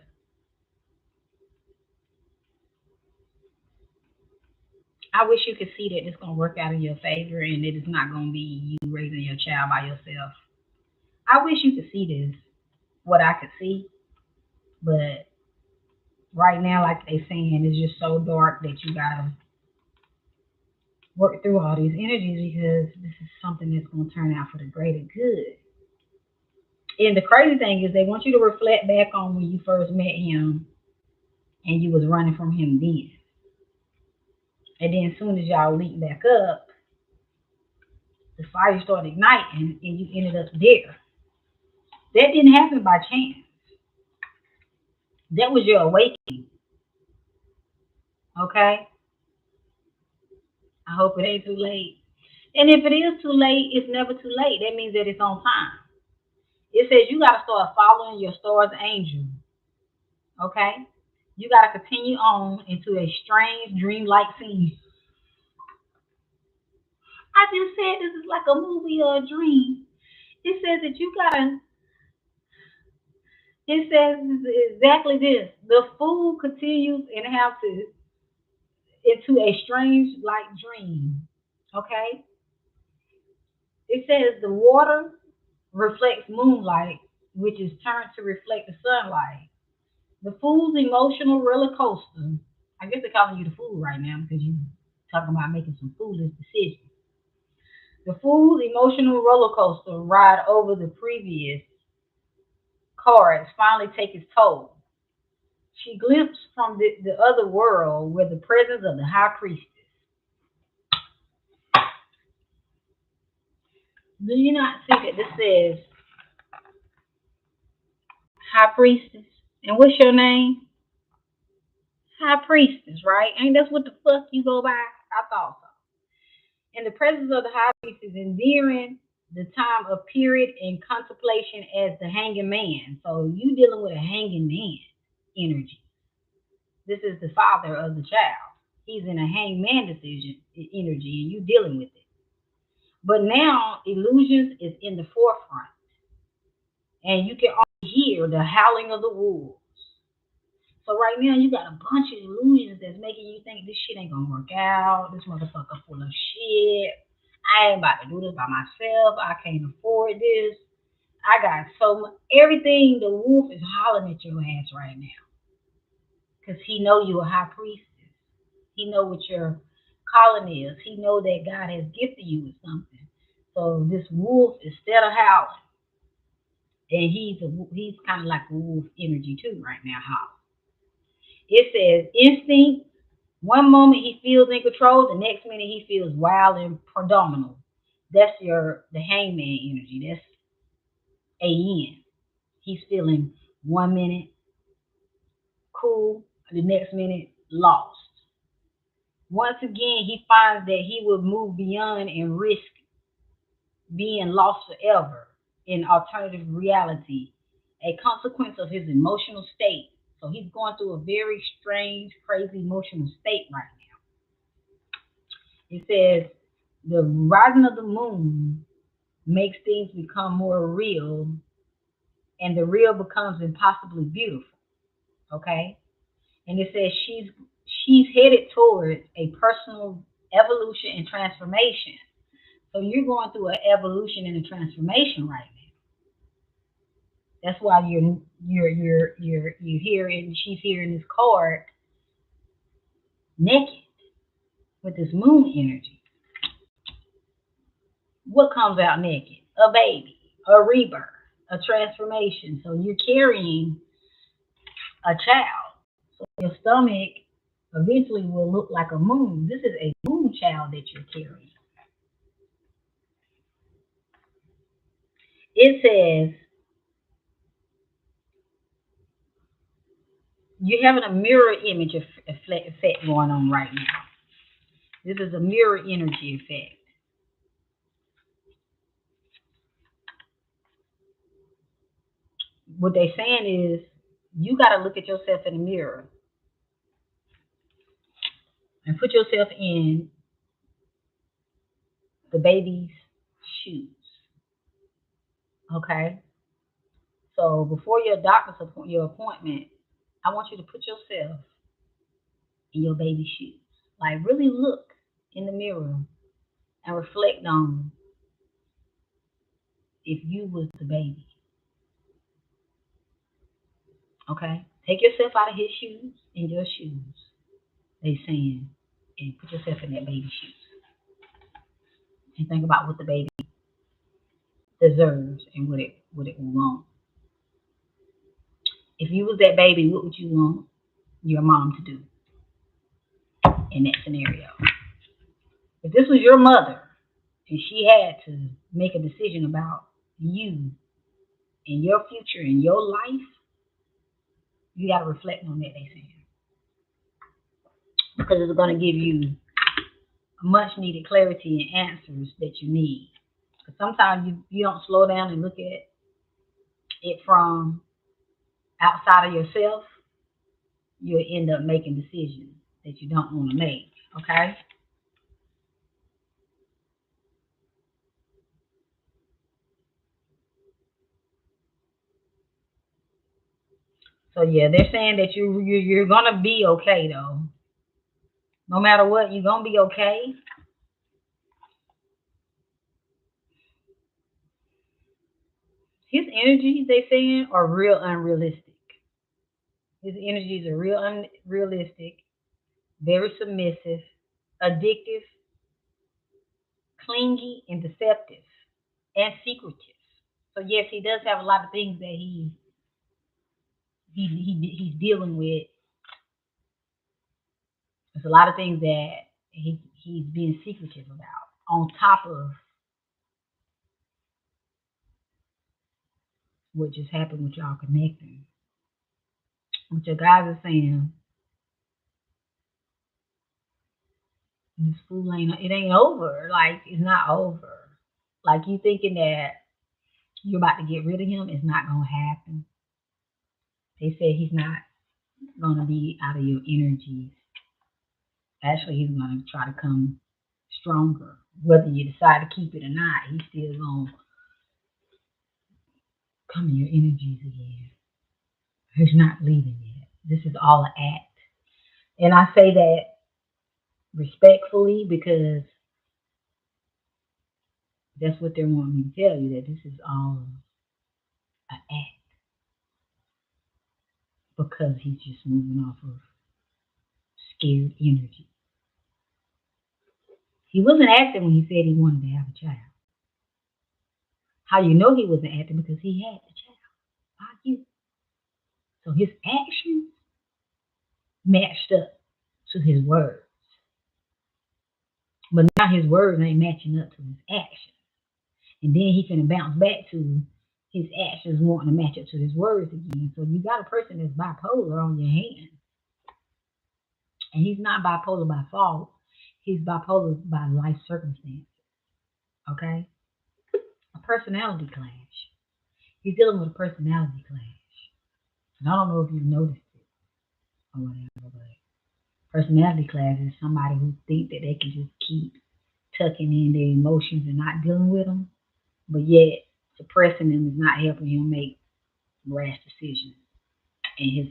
I wish you could see that it's gonna work out in your favor and that it's not gonna be you raising your child by yourself. I wish you could see this, what I could see, but right now, like they saying, it's just so dark that you gotta work through all these energies because this is something that's gonna turn out for the greater good. And the crazy thing is they want you to reflect back on when you first met him and you was running from him then. And then as soon as y'all link back up, the fire started igniting and you ended up there. That didn't happen by chance. That was your awakening. Okay? I hope it ain't too late. And if it is too late, it's never too late. That means that it's on time. It says you got to start following your star's angel. Okay? You got to continue on into a strange, dreamlike scene. I just said this is like a movie or a dream. It says that you gotta. It says exactly this. The fool continues and have to into a strange like dream. Okay. It says the water reflects moonlight, which is turned to reflect the sunlight. The fool's emotional roller coaster. I guess they're calling you the fool right now because you talking about making some foolish decisions. The fool's emotional roller coaster ride over the previous cards finally take its toll. She glimpsed from the other world where the presence of the high priestess. Do you not see that this says high priestess? And what's your name? High priestess, right? Ain't that's what the fuck you go by? I thought so. In the presence of the high priestess, endearing the time of period and contemplation as the hanging man. So you dealing with a hanging man energy. This is the father of the child. He's in a hangman decision energy, and you dealing with it. But now illusions is in the forefront, and you can only hear the howling of the wolves. So right now you got a bunch of illusions that's making you think this shit ain't gonna work out. This motherfucker full of shit. I ain't about to do this by myself. I can't afford this. I got so much, everything. The wolf is hollering at your ass right now because he know you a high priestess. He know what your calling is. He know that God has gifted you with something. So this wolf, instead of howling, and he's kind of like a wolf energy too right now. Howling. It says instinct. One moment he feels in control, the next minute he feels wild and predominant. That's the hangman energy. That's AN. He's feeling 1 minute cool, the next minute lost. Once again, he finds that he will move beyond and risk being lost forever in alternative reality, a consequence of his emotional state. So he's going through a very strange, crazy emotional state right now. It says the rising of the moon makes things become more real, and the real becomes impossibly beautiful. Okay, and it says she's headed towards a personal evolution and transformation. So you're going through an evolution and a transformation right now. That's why you're hearing she's hearing this card naked with this moon energy. What comes out naked? A baby, a rebirth, a transformation. So you're carrying a child. So your stomach eventually will look like a moon. This is a moon child that you're carrying. It says you're having a mirror image effect going on right now. This is a mirror energy effect. What they're saying is you got to look at yourself in the mirror and put yourself in the baby's shoes. Okay? So before your appointment, I want you to put yourself in your baby's shoes. Like really look in the mirror and reflect on if you was the baby. Okay? Take yourself out of his shoes in your shoes. They saying, and put yourself in that baby's shoes. And think about what the baby deserves and what it will want. If you was that baby, what would you want your mom to do in that scenario? If this was your mother and she had to make a decision about you and your future and your life, you got to reflect on that, they saying. Because it's going to give you much needed clarity and answers that you need. Because sometimes you don't slow down and look at it from outside of yourself. you'll end up making decisions that you don't want to make. Okay? So yeah, they're saying that you're gonna be okay though. No matter what, you're gonna be okay. His energies, they saying, are real unrealistic. His energies are real unrealistic, very submissive, addictive, clingy, and deceptive, and secretive. So yes, he does have a lot of things that he's dealing with. There's a lot of things that he's being secretive about. On top of what just happened with y'all connecting, what your guys are saying, this fool ain't it ain't over. Like it's not over. Like you thinking that you're about to get rid of him, it's not gonna happen. They said he's not gonna be out of your energies. Actually, he's gonna try to come stronger. Whether you decide to keep it or not, he's still gonna come in your energies again. He's not leaving yet. This is all an act. And I say that respectfully because that's what they're wanting me to tell you, that this is all an act because he's just moving off of scared energy. He wasn't acting when he said he wanted to have a child. How you know he wasn't acting? Because he had the child by you. So his actions matched up to his words. But now his words ain't matching up to his actions. And then he finna bounce back to his actions wanting to match up to his words again. So you got a person that's bipolar on your hands. And he's not bipolar by fault. He's bipolar by life circumstance. Okay? A personality clash. He's dealing with a personality clash. And I don't know if you've noticed it or whatever, but personality clash is somebody who think that they can just keep tucking in their emotions and not dealing with them, but yet suppressing them is not helping him make rash decisions in his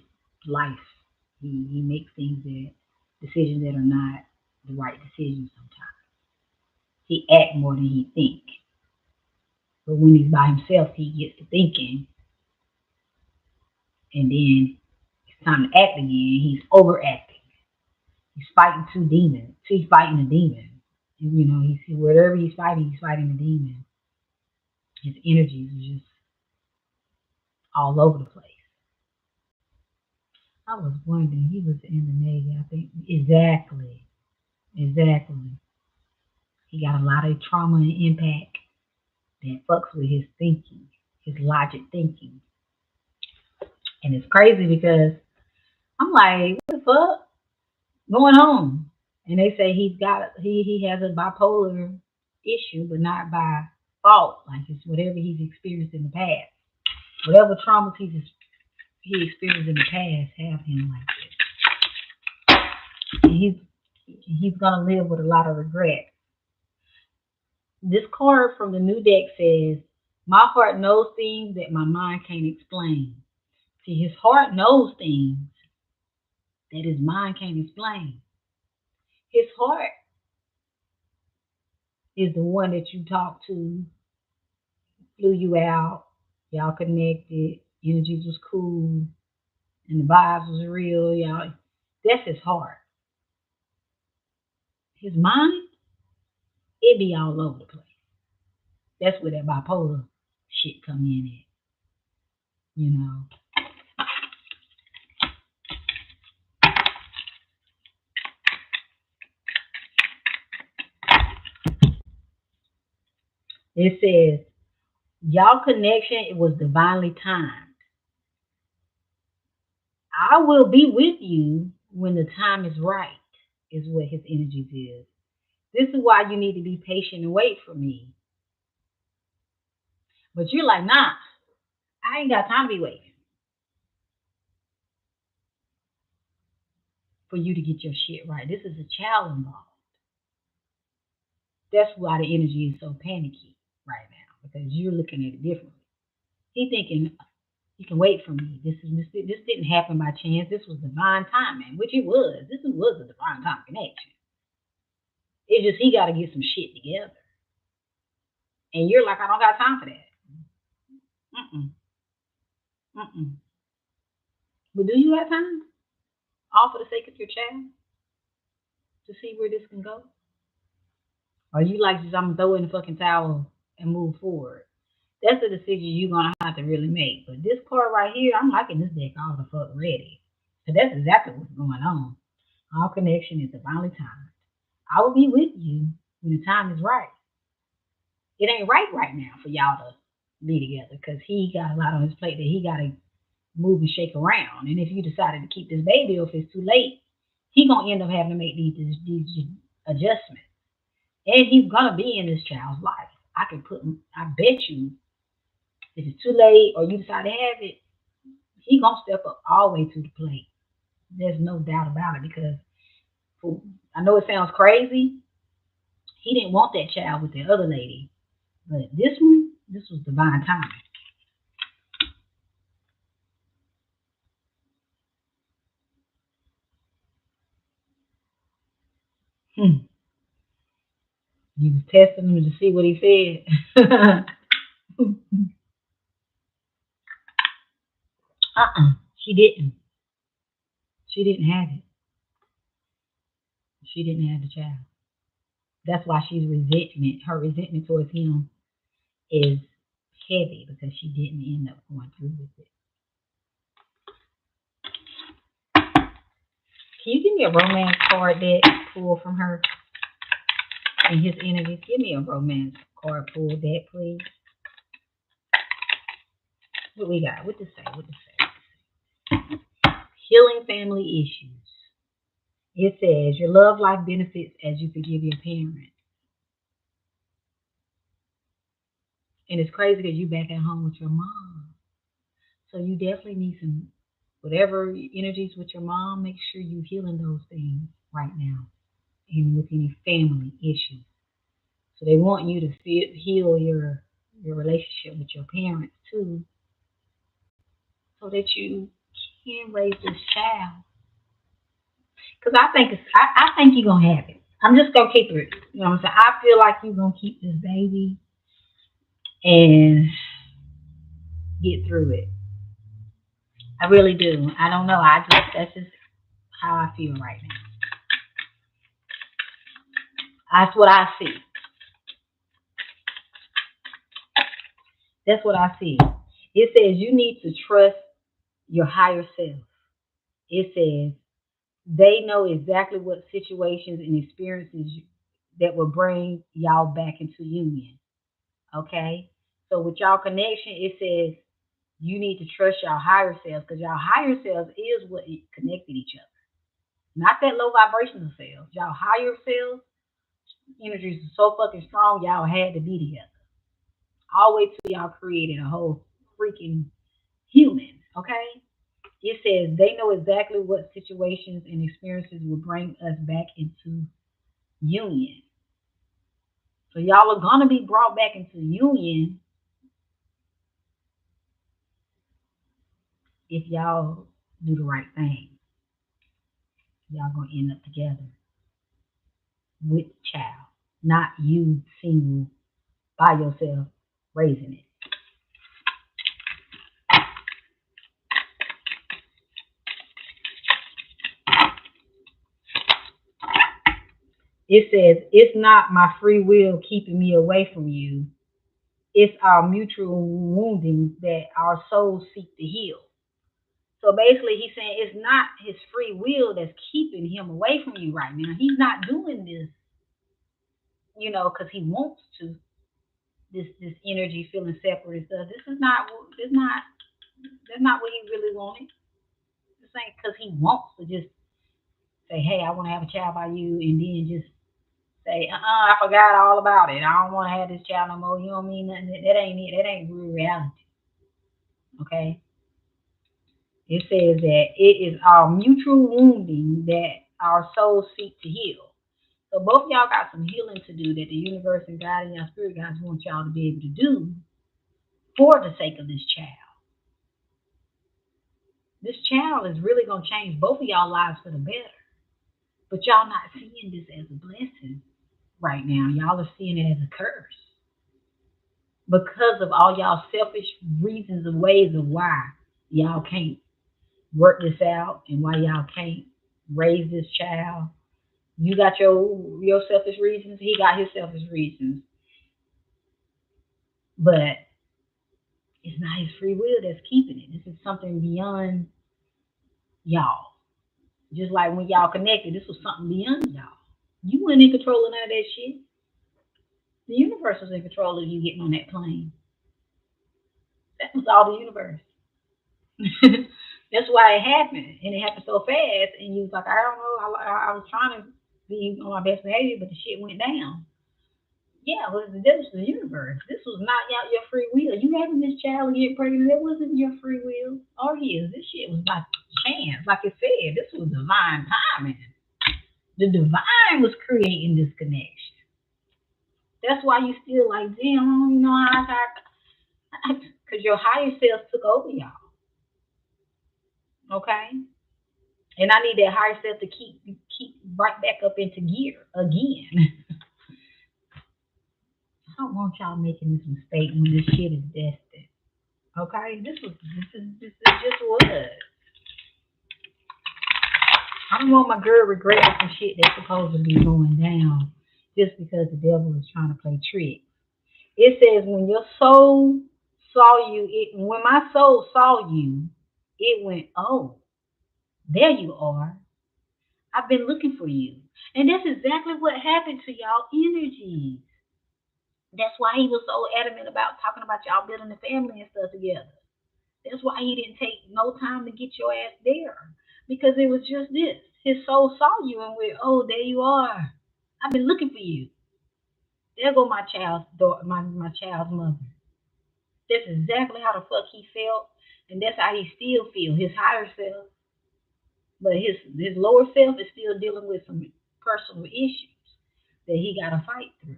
life. He makes decisions that are not the right decisions sometimes. He act more than he think. But when he's by himself, he gets to thinking, and then it's time to act again. He's overacting. He's fighting two demons. He's fighting a demon. You know, he's whatever he's fighting a demon. His energies are just all over the place. I was wondering, he was in the Navy, I think. Exactly. Exactly. He got a lot of trauma and impact that fucks with his thinking, his logic thinking. And it's crazy because I'm like, what the fuck? Going home. And they say he has a bipolar issue, but not by fault. Like it's whatever he's experienced in the past. Whatever traumas he experienced in the past have him like this. And he's gonna live with a lot of regret. This card from the new deck says, my heart knows things that my mind can't explain. See, his heart knows things that his mind can't explain. His heart is the one that you talk to, flew you out, y'all connected, energies was cool, and the vibes was real, y'all. That's his heart. His mind, it be all over the place. That's where that bipolar shit come in at, you know. It says, y'all connection, it was divinely timed. I will be with you when the time is right, is what his energies is. This is why you need to be patient and wait for me. But you're like, nah, I ain't got time to be waiting. for you to get your shit right. This is a child involved. That's why the energy is so panicky right now because you're looking at it differently. He thinking you can wait for me. This didn't happen by chance. This was divine timing, which it was. This was a divine time connection. It's just he got to get some shit together, and you're like, I don't got time for that. Mm-mm, mm-mm. But do you have time? All for the sake of your child to see where this can go? Or you like just I'm gonna throw in the fucking towel and move forward? That's a decision you're gonna have to really make. But this part right here, I'm liking this deck all the fuck ready. So that's exactly what's going on. All connection is divinely timed. I will be with you when the time is right. It ain't right now for y'all to be together because he got a lot on his plate that he got to move and shake around. And if you decided to keep this baby, or if it's too late, he gonna end up having to make these adjustments. And he's gonna be in this child's life. I bet you, if it's too late or you decide to have it, he gonna step up all the way to the plate. There's no doubt about it because I know it sounds crazy. He didn't want that child with the other lady, but this was divine timing. Hmm. You was testing him to see what he said. She didn't. She didn't have it. She didn't have the child. That's why she's resentment. Her resentment towards him is heavy because she didn't end up going through with it. Can you give me a romance card that pull from her and his energies? Give me a romance card pull that, please. What we got? What to say? What to say? Healing family issues. It says your love life benefits as you forgive your parents. And it's crazy because you back at home with your mom. So you definitely need some whatever energies with your mom, make sure you healing those things right now. And with any family issues. So they want you to heal your relationship with your parents too, so that you can raise this child. Because I think you're gonna have it. I'm just gonna keep it. You know what I'm saying? I feel like you're gonna keep this baby and get through it. I really do. I don't know. That's just how I feel right now. That's what I see. That's what I see. It says you need to trust your higher self. It says they know exactly what situations and experiences that will bring y'all back into union. Okay? So with y'all connection, it says you need to trust y'all higher selves because y'all higher selves is what connected each other. Not that low vibrational selves. Y'all higher selves energies are so fucking strong, y'all had to be together. All the way till y'all created a whole freaking human. Okay? It says they know exactly what situations and experiences will bring us back into union. So y'all are gonna be brought back into union if y'all do the right thing. Y'all gonna end up together with the child, not you single by yourself raising it. It says it's not my free will keeping me away from you. It's our mutual wounding that our souls seek to heal. So basically, he's saying it's not his free will that's keeping him away from you right now. He's not doing this, because he wants to. This energy feeling separate and stuff. That's not what he really wanted. This ain't because he wants to just say, hey, I want to have a child by you, and then just say, I forgot all about it. I don't want to have this child no more. You don't mean nothing. That ain't it. That ain't real reality. Okay. It says that it is our mutual wounding that our souls seek to heal. So both of y'all got some healing to do that the universe and God and your spirit guides want y'all to be able to do for the sake of this child. This child is really gonna change both of y'all lives for the better. But y'all not seeing this as a blessing right now. Y'all are seeing it as a curse. Because of all y'all selfish reasons and ways of why y'all can't work this out and why y'all can't raise this child. You got your selfish reasons, he got his selfish reasons. But it's not his free will that's keeping it. This is something beyond y'all. Just like when y'all connected, this was something beyond y'all. You weren't in control of none of that shit. The universe was in control of you getting on that plane. That was all the universe. That's why it happened, and it happened so fast. And you was like, I don't know, I was trying to be on my best behavior, but the shit went down. Yeah, well, this was the universe. This was not your free will. You having this child get pregnant, it wasn't your free will or his. This shit was by chance, like it said. This was divine timing. The divine was creating this connection. That's why you still like, damn, I don't know how I got, because your higher self took over y'all. Okay? And I need that higher self to keep right back up into gear again. I don't want y'all making this mistake when this shit is destined. Okay? This is just what. I don't want my girl regretting some shit that's supposed to be going down just because the devil is trying to play tricks. It says when your soul saw you, when my soul saw you, it went, oh, there you are. I've been looking for you. And that's exactly what happened to y'all energies. That's why he was so adamant about talking about y'all building a family and stuff together. That's why he didn't take no time to get your ass there. Because it was just this. His soul saw you and went, oh, there you are. I've been looking for you. There go my child's daughter, my child's mother. That's exactly how the fuck he felt. And that's how he still feels, his higher self. But his lower self is still dealing with some personal issues that he got to fight through.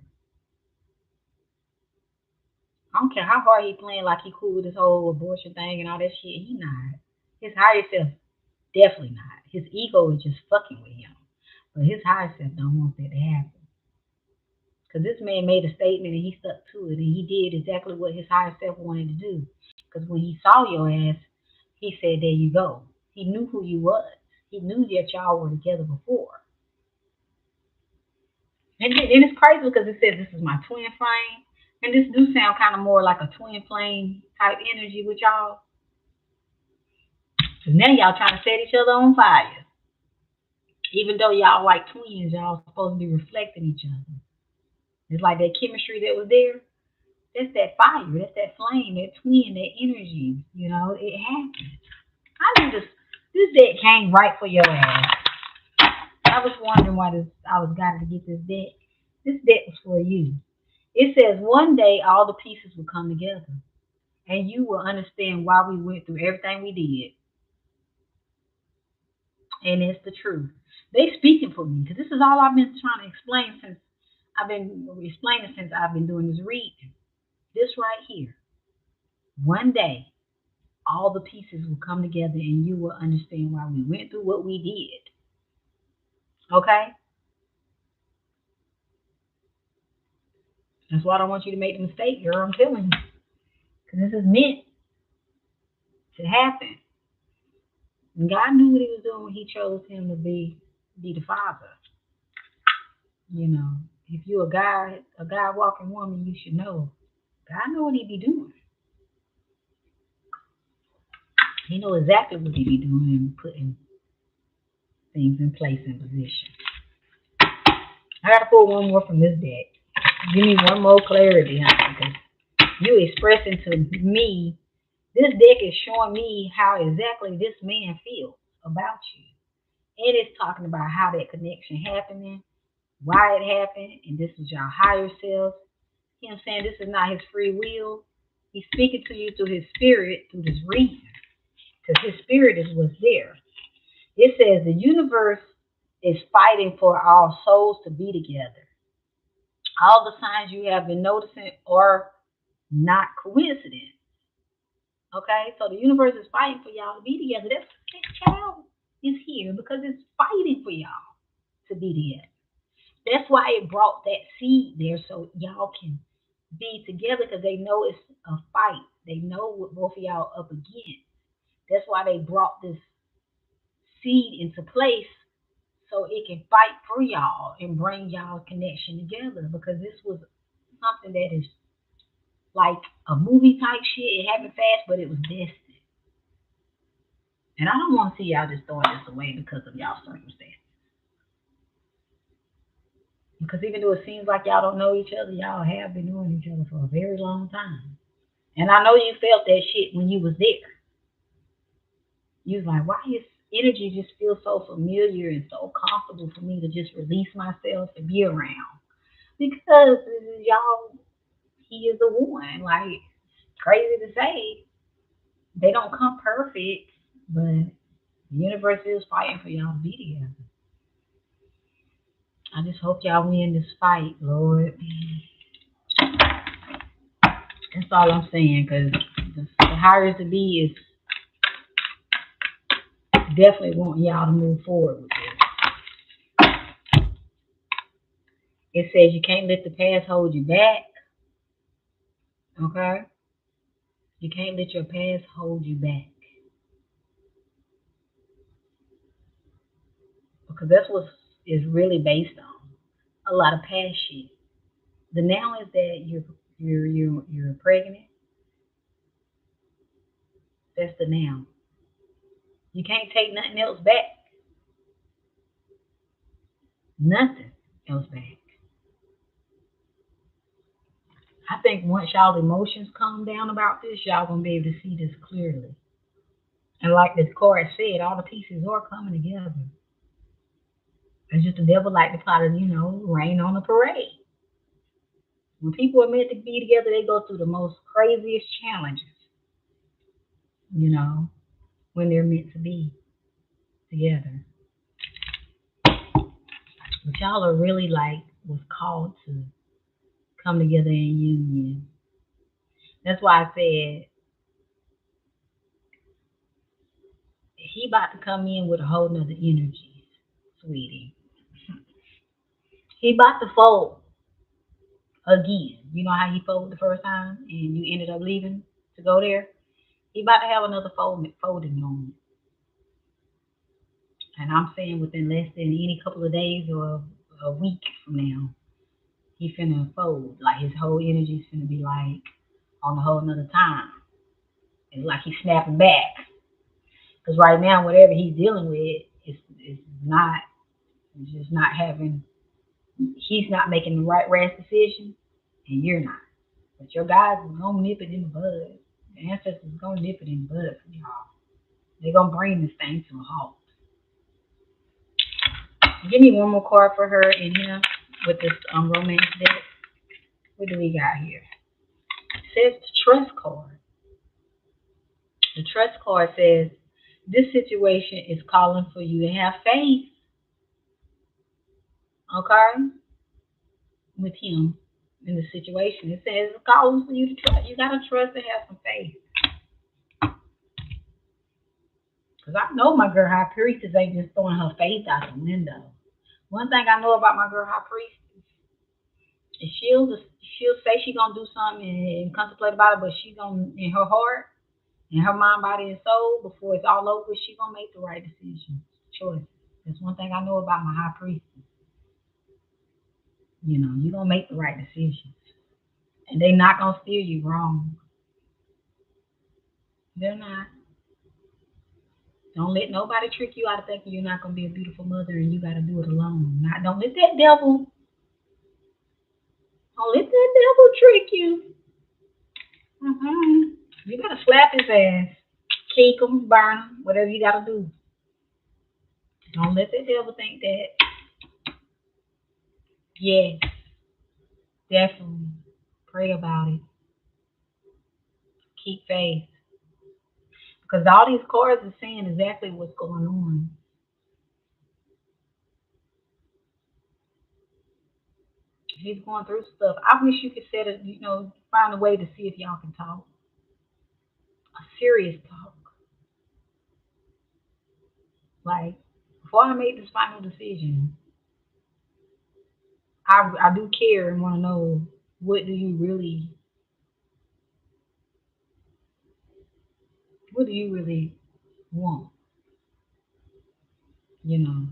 I don't care how hard he playing like he cool with this whole abortion thing and all that shit. He not. His higher self, definitely not. His ego is just fucking with him. But his higher self don't want that to happen. Because this man made a statement and he stuck to it. And he did exactly what his higher self wanted to do. Because when he saw your ass, he said, there you go. He knew who you was. He knew that y'all were together before. And it's crazy because it says this is my twin flame. And this do sound kind of more like a twin flame type energy with y'all. So now y'all trying to set each other on fire. Even though y'all like twins, y'all supposed to be reflecting each other. It's like that chemistry that was there. That's that fire. That's that flame, that twin, that energy. You know, it happened. I knew this deck came right for your ass. I was wondering why I was got to get this deck. This deck was for you. It says one day all the pieces will come together. And you will understand why we went through everything we did. And it's the truth. They speaking for me because this is all I've been trying to explain since I've been doing this reading. This right here. One day, all the pieces will come together and you will understand why we went through what we did. Okay? That's why I don't want you to make the mistake, girl. I'm telling you. Because this is meant to happen. And God knew what he was doing when he chose him to be the father. You know, if you're a God walking woman, you should know. God know what he be doing. He know exactly what he be doing and putting things in place and position. I gotta pull one more from this deck. Give me one more clarity, honey, because you expressing to me, this deck is showing me how exactly this man feels about you. And it's talking about how that connection happening, why it happened, and this is your higher self. You know what I'm saying? This is not his free will. He's speaking to you through his spirit, through this reason. because his spirit is what's there. It says the universe is fighting for all souls to be together. All the signs you have been noticing are not coincidence. Okay, so the universe is fighting for y'all to be together. That child is here because it's fighting for y'all to be together. That's why it brought that seed there so y'all can be together because they know it's a fight. They know what both of y'all up against. That's why they brought this seed into place so it can fight for y'all and bring y'all connection together because this was something that is like a movie type shit. It happened fast, but it was destined. And I don't want to see y'all just throwing this away because of y'all circumstances. Because even though it seems like y'all don't know each other, y'all have been knowing each other for a very long time. And I know you felt that shit when you was there. You was like, why is energy just feel so familiar and so comfortable for me to just release myself to be around? Because y'all, he is the one. Like, crazy to say, they don't come perfect, but the universe is fighting for y'all to be together. I just hope y'all win this fight, Lord. That's all I'm saying, because the higher to be is definitely wanting y'all to move forward with this. It says you can't let the past hold you back. Okay? You can't let your past hold you back. Because that's what it's really based on. A lot of past shit. The now is that you're pregnant. That's the now. You can't take nothing else back. Nothing else back. I think once y'all emotions calm down about this, y'all gonna be able to see this clearly. And like this card said, all the pieces are coming together. It's just the devil like to try to, rain on the parade. When people are meant to be together, they go through the most craziest challenges, you know, when they're meant to be together. But y'all are really like was called to come together in union. That's why I said he about to come in with a whole nother energy, sweetie. He about to fold again. You know how he folded the first time and you ended up leaving to go there? He about to have another folding moment. And I'm saying within less than any couple of days or a week from now, he finna fold. Like his whole energy's finna be like on a whole nother time. It's like he's snapping back. Because right now, whatever he's dealing with is not, it's just not having, he's not making the right rash decision, and you're not. But your guys is gonna nip it in the bud. The ancestors is gonna nip it in the bud for y'all. They're gonna bring this thing to a halt. Give me one more card for her in here with this romance deck. What do we got here? It says the trust card. The trust card says this situation is calling for you to have faith. Okay? With him in the situation. It says it's calling for you to trust. You gotta trust and have some faith. Because I know my girl high priestess ain't just throwing her faith out the window. One thing I know about my girl high priestess is she'll say she gonna do something and contemplate about it, but she gonna in her heart, in her mind, body, and soul, before it's all over, she gonna make the right decision, choice. That's one thing I know about my high priestess. You gonna make the right decisions, and they not gonna steer you wrong. They're not. Don't let nobody trick you out of thinking you're not gonna be a beautiful mother and you gotta do it alone. Don't let that devil. Don't let that devil trick you. You gotta slap his ass, kick him, burn him, whatever you gotta do. Don't let the devil think that. Yes, definitely. Pray about it. Keep faith. Because all these cards are saying exactly what's going on. He's going through stuff. I wish you could set it, find a way to see if y'all can talk. A serious talk. Like, before I make this final decision, I do care and want to know what do you really want? You know,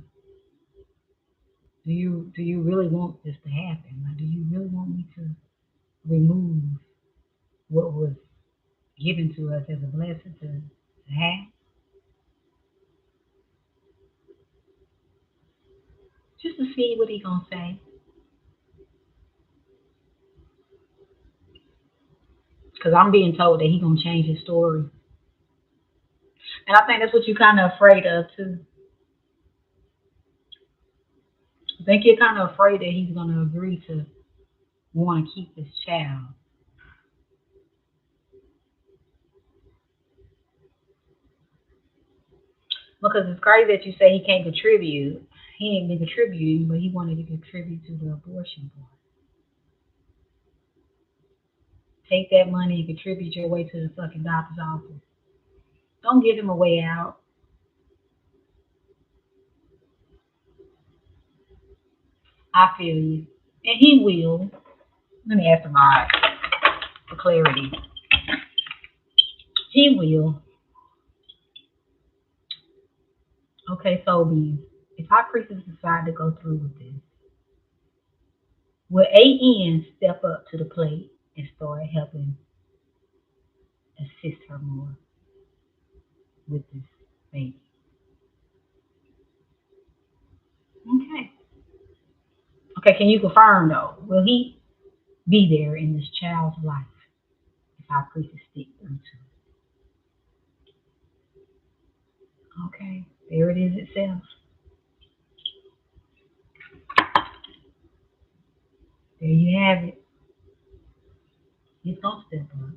do you really want this to happen? Like, do you really want me to remove what was given to us as a blessing to have? Just to see what he gonna say. Because I'm being told that he gonna change his story, and I think that's what you're kind of afraid of too. I think you're kind of afraid that he's gonna agree to want to keep this child. Because it's crazy that you say he can't contribute. He ain't been contributing, but he wanted to contribute to the abortion part. Take that money and contribute your way to the fucking doctor's office. Don't give him a way out. I feel you. And he will. Let me ask him all for clarity. He will. Okay, so if our priestess decide to go through with this, will AN step up to the plate and start helping assist her more with this baby? Okay. Okay, can you confirm though? Will he be there in this child's life if our priestess stick through to it? Okay, there it is itself. There you have it. He's gonna step up.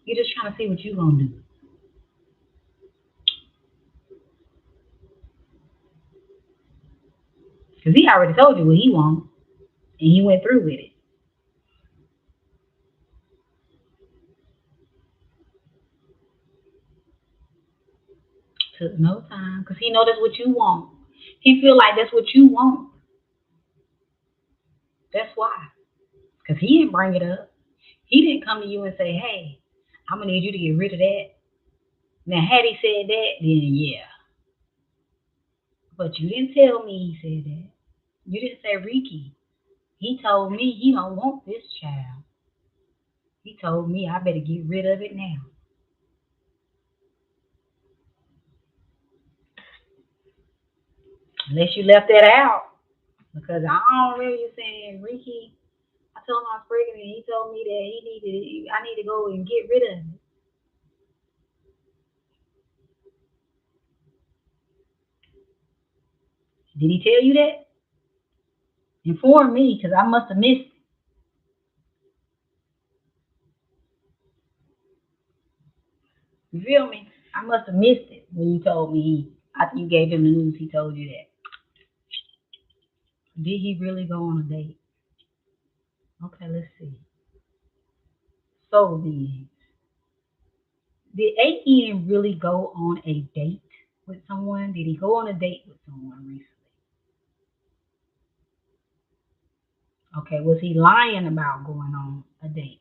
You're just trying to see what you're gonna do. Because he already told you what he wants and he went through with it. Took no time because he know that's what you want. He feel like that's what you want. That's why. Because he didn't bring it up. He didn't come to you and say, hey, I'm going to need you to get rid of that. Now, had he said that, then yeah. But you didn't tell me he said that. You didn't say, Ricky, he told me he don't want this child. He told me I better get rid of it now. Unless you left that out. Because I don't remember you saying, Ricky, I told him I was pregnant and he told me that I need to go and get rid of it. Did he tell you that? Inform me, because I must have missed it. You feel me? I must have missed it when you told me after you gave him the news, he told you that. Did he really go on a date? Okay, let's see. So did AN really go on a date with someone? Did he go on a date with someone recently? Okay, was he lying about going on a date?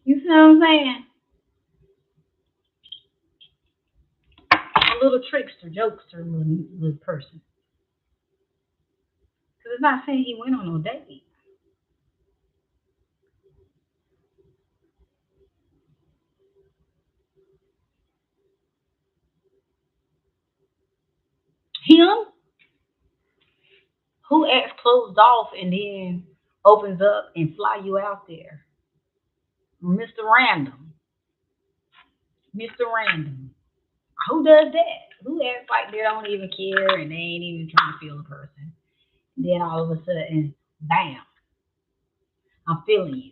You see what I'm saying? A little trickster, jokester little person. Because it's not saying he went on no date. Him? Who acts closed off and then opens up and fly you out there? Mr. Random. Mr. Random. Who does that? Who acts like they don't even care and they ain't even trying to feel a person? Then all of a sudden, bam, I'm feeling you.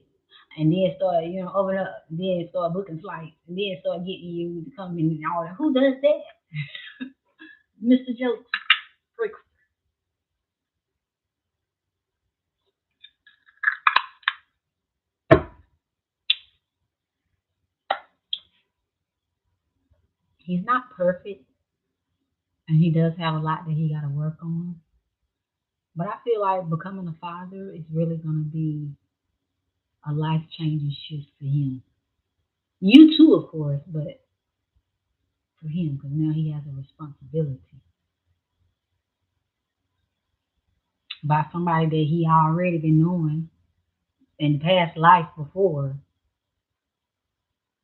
and then start, open up, then start booking flights, and then start getting you to come in and all that. Who does that? Mr. Jokes. Frick. He's not perfect, and he does have a lot that he got to work on. But I feel like becoming a father is really going to be a life changing shift for him. You too, of course, but for him, because now he has a responsibility by somebody that he already been knowing in the past life before,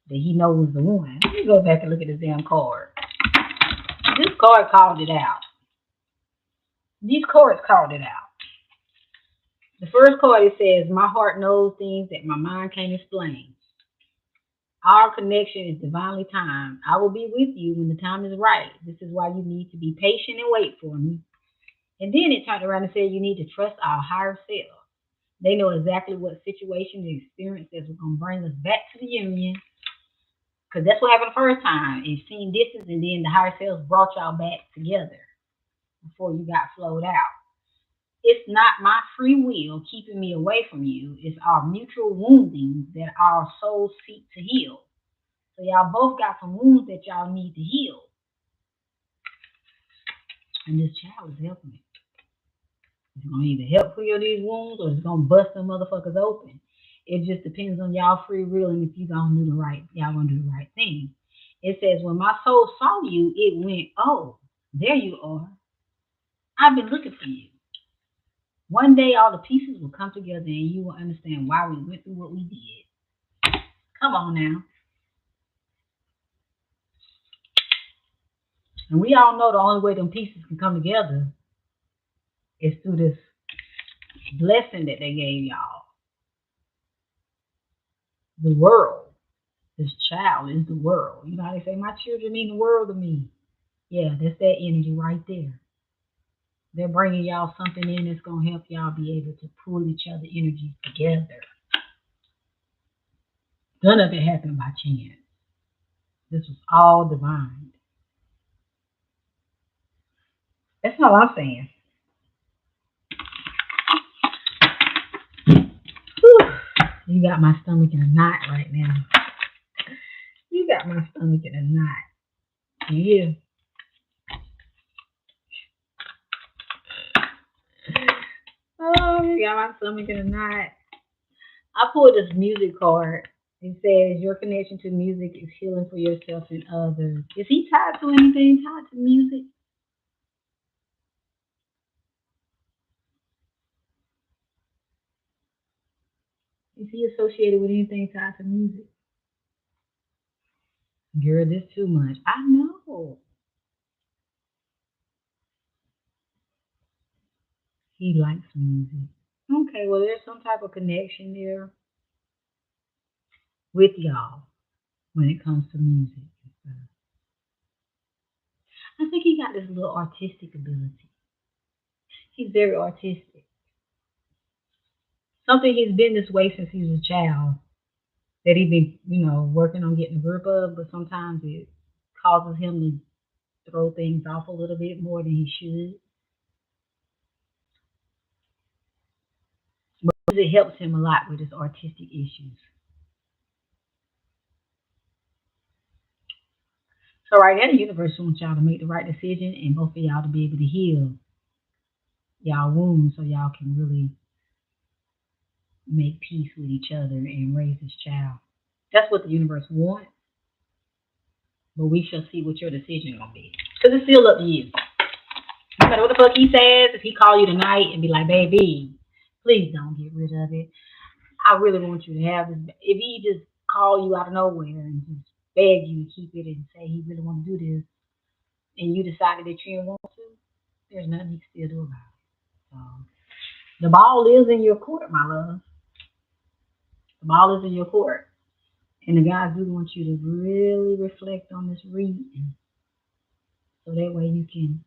that he knows the one. Let me go back and look at this damn card. This card called it out. These cards called it out. The first card, it says, my heart knows things that my mind can't explain. Our connection is divinely timed. I will be with you when the time is right. This is why you need to be patient and wait for me. And then it turned around and said you need to trust our higher self. They know exactly what situation and experiences are going to bring us back to the union. Because that's what happened the first time. It seemed distance, and then the higher selves brought y'all back together before you got flowed out. It's not my free will keeping me away from you. It's our mutual wounding that our souls seek to heal. So y'all both got some wounds that y'all need to heal. And this child is helping me. It's going to either help heal these wounds or it's going to bust them motherfuckers open. It just depends on y'all free will and if y'all gonna do the right thing. It says, when my soul saw you, it went, oh, there you are. I've been looking for you. One day all the pieces will come together and you will understand why we went through what we did. Come on now. And we all know the only way them pieces can come together is through this blessing that they gave y'all. The world. This child is the world. You know how they say, my children mean the world to me. Yeah, that's that energy right there. They're bringing y'all something in that's going to help y'all be able to pull each other energies together. None of it happened by chance. This was all divine. That's all I'm saying. Whew. You got my stomach in a knot right now. You got my stomach in a knot. Yeah. Oh, you got my stomach in a knot. I pulled this music card. It says your connection to music is healing for yourself and others. Is he tied to anything tied to music? Is he associated with anything tied to music? Girl, this too much. I know. He likes music. Okay, well, there's some type of connection there with y'all when it comes to music and stuff. I think he got this little artistic ability. He's very artistic. Something he's been this way since he was a child that he's been, working on getting a grip of, but sometimes it causes him to throw things off a little bit more than he should. But it helps him a lot with his artistic issues. So right now, the universe wants y'all to make the right decision and both of y'all to be able to heal y'all wounds so y'all can really make peace with each other and raise this child. That's what the universe wants. But we shall see what your decision gonna be. Because it's still up to you. No matter what the fuck he says, if he call you tonight and be like, baby, please don't get rid of it. I really want you to have this. If he just call you out of nowhere and just beg you to keep it and say he really want to do this, and you decided that you didn't want to, there's nothing he can still do about it. So the ball is in your court, my love. The ball is in your court. And the guys do want you to really reflect on this reading so that way you can